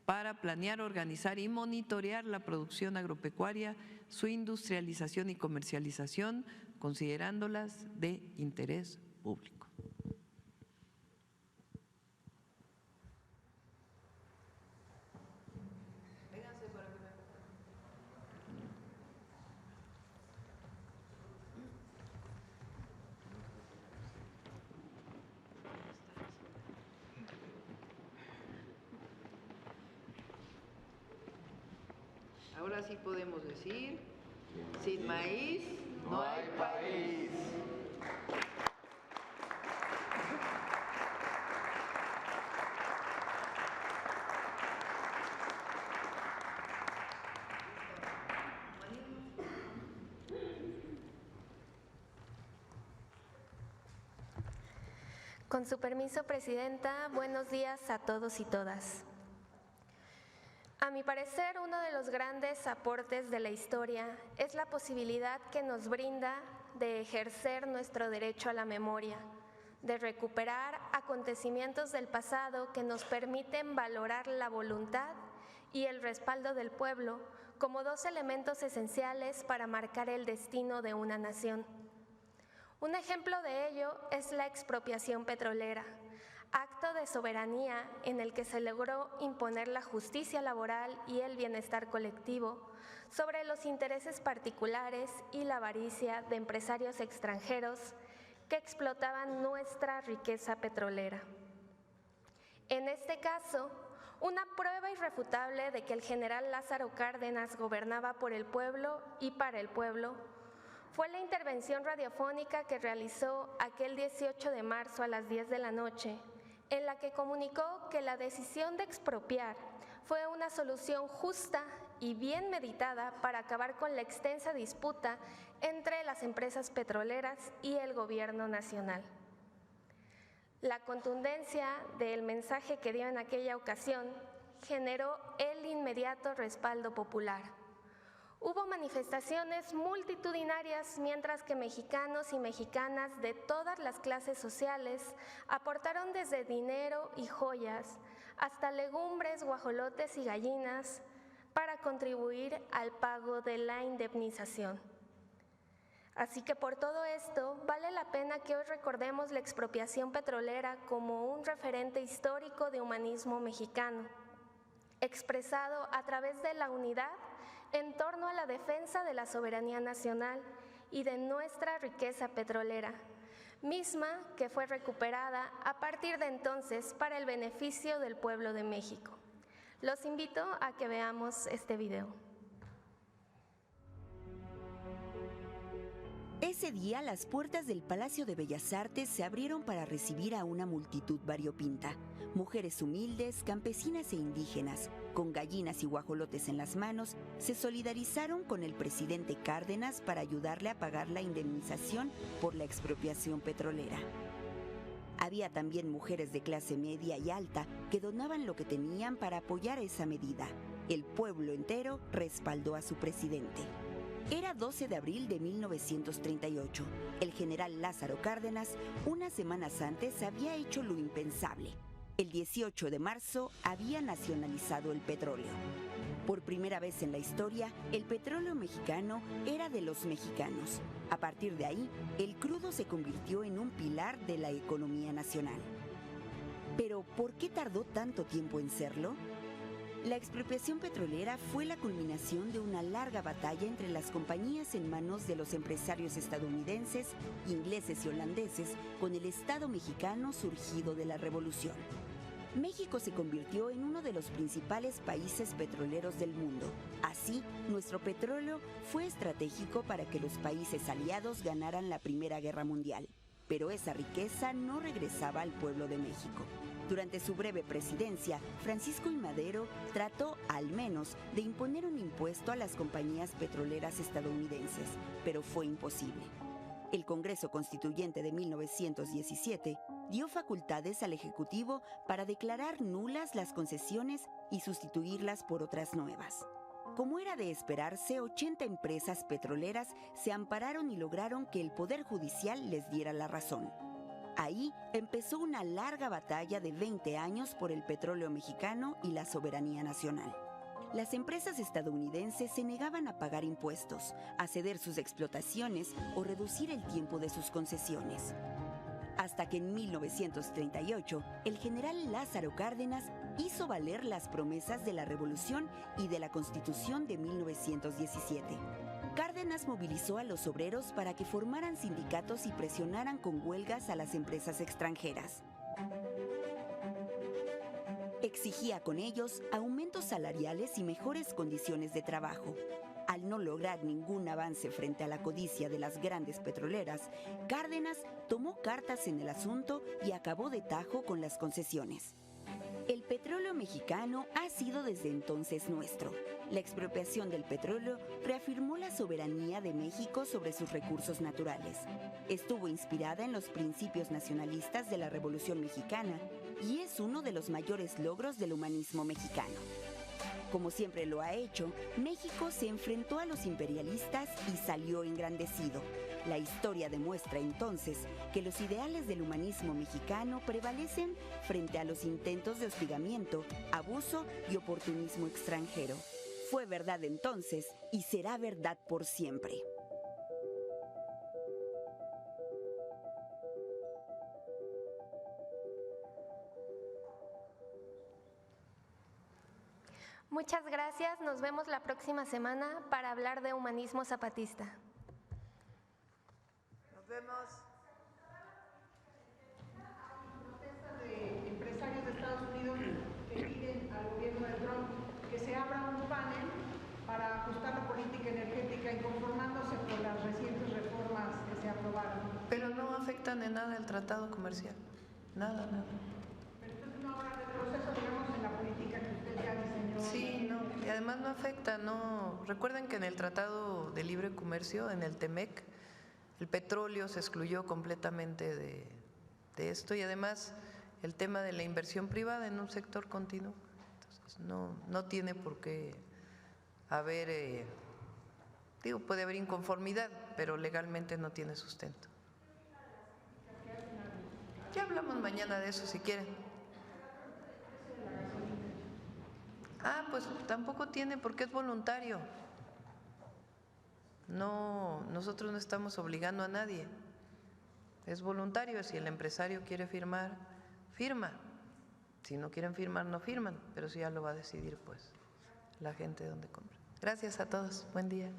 para planear, organizar y monitorear la producción agropecuaria, su industrialización y comercialización, considerándolas de interés público. Ahora sí podemos decir, sin maíz no hay país. Con su permiso, Presidenta, buenos días a todos y todas. A mi parecer, uno de los grandes aportes de la historia es la posibilidad que nos brinda de ejercer nuestro derecho a la memoria, de recuperar acontecimientos del pasado que nos permiten valorar la voluntad y el respaldo del pueblo como dos elementos esenciales para marcar el destino de una nación. Un ejemplo de ello es la expropiación petrolera, acto de soberanía en el que se logró imponer la justicia laboral y el bienestar colectivo sobre los intereses particulares y la avaricia de empresarios extranjeros que explotaban nuestra riqueza petrolera. En este caso, una prueba irrefutable de que el general Lázaro Cárdenas gobernaba por el pueblo y para el pueblo fue la intervención radiofónica que realizó aquel 18 de marzo a las 10 de la noche, en la que comunicó que la decisión de expropiar fue una solución justa y bien meditada para acabar con la extensa disputa entre las empresas petroleras y el gobierno nacional. La contundencia del mensaje que dio en aquella ocasión generó el inmediato respaldo popular. Hubo manifestaciones multitudinarias mientras que mexicanos y mexicanas de todas las clases sociales aportaron desde dinero y joyas hasta legumbres, guajolotes y gallinas para contribuir al pago de la indemnización. Así que por todo esto, vale la pena que hoy recordemos la expropiación petrolera como un referente histórico de humanismo mexicano, expresado a través de la unidad en torno a la defensa de la soberanía nacional y de nuestra riqueza petrolera, misma que fue recuperada a partir de entonces para el beneficio del pueblo de México. Los invito a que veamos este video. Ese día, las puertas del Palacio de Bellas Artes se abrieron para recibir a una multitud variopinta. Mujeres humildes, campesinas e indígenas, con gallinas y guajolotes en las manos, se solidarizaron con el presidente Cárdenas para ayudarle a pagar la indemnización por la expropiación petrolera. Había también mujeres de clase media y alta que donaban lo que tenían para apoyar esa medida. El pueblo entero respaldó a su presidente. Era 12 de abril de 1938. El general Lázaro Cárdenas, unas semanas antes, había hecho lo impensable. El 18 de marzo había nacionalizado el petróleo. Por primera vez en la historia, el petróleo mexicano era de los mexicanos. A partir de ahí, el crudo se convirtió en un pilar de la economía nacional. Pero, ¿por qué tardó tanto tiempo en serlo? La expropiación petrolera fue la culminación de una larga batalla entre las compañías en manos de los empresarios estadounidenses, ingleses y holandeses con el Estado mexicano surgido de la Revolución. México se convirtió en uno de los principales países petroleros del mundo. Así, nuestro petróleo fue estratégico para que los países aliados ganaran la Primera Guerra Mundial. Pero esa riqueza no regresaba al pueblo de México. Durante su breve presidencia, Francisco I. Madero trató, al menos, de imponer un impuesto a las compañías petroleras estadounidenses, pero fue imposible. El Congreso Constituyente de 1917 dio facultades al Ejecutivo para declarar nulas las concesiones y sustituirlas por otras nuevas. Como era de esperarse, 80 empresas petroleras se ampararon y lograron que el Poder Judicial les diera la razón. Ahí empezó una larga batalla de 20 años por el petróleo mexicano y la soberanía nacional. Las empresas estadounidenses se negaban a pagar impuestos, a ceder sus explotaciones o reducir el tiempo de sus concesiones. Hasta que en 1938, el general Lázaro Cárdenas hizo valer las promesas de la Revolución y de la Constitución de 1917. Cárdenas movilizó a los obreros para que formaran sindicatos y presionaran con huelgas a las empresas extranjeras. Exigía con ellos aumentos salariales y mejores condiciones de trabajo. Al no lograr ningún avance frente a la codicia de las grandes petroleras, Cárdenas tomó cartas en el asunto y acabó de tajo con las concesiones. El petróleo mexicano ha sido desde entonces nuestro. La expropiación del petróleo reafirmó la soberanía de México sobre sus recursos naturales. Estuvo inspirada en los principios nacionalistas de la Revolución Mexicana y es uno de los mayores logros del humanismo mexicano. Como siempre lo ha hecho, México se enfrentó a los imperialistas y salió engrandecido. La historia demuestra entonces que los ideales del humanismo mexicano prevalecen frente a los intentos de hostigamiento, abuso y oportunismo extranjero. Fue verdad entonces y será verdad por siempre. Muchas gracias. Nos vemos la próxima semana para hablar de humanismo zapatista. Nos vemos. Protestas de empresarios de Estados Unidos que piden al gobierno de Trump que se abra un panel para ajustar la política energética inconformándose con las recientes reformas que se aprobaron. Pero no afectan en nada el tratado comercial. Nada. Pero entonces no habrá retroceso, digamos, en la política que usted ya diseñó. Sí, no. Y además no afecta, no. Recuerden que en el Tratado de Libre Comercio, en el TEMEC, el petróleo se excluyó completamente de esto y además el tema de la inversión privada en un sector continuo. Entonces, no tiene por qué haber, puede haber inconformidad, pero legalmente no tiene sustento. Ya hablamos mañana de eso si quieren. Pues tampoco tiene porque es voluntario. No, nosotros no estamos obligando a nadie. Es voluntario. Si el empresario quiere firmar, firma. Si no quieren firmar, no firman. Pero si ya lo va a decidir, pues, la gente donde compra. Gracias a todos. Buen día.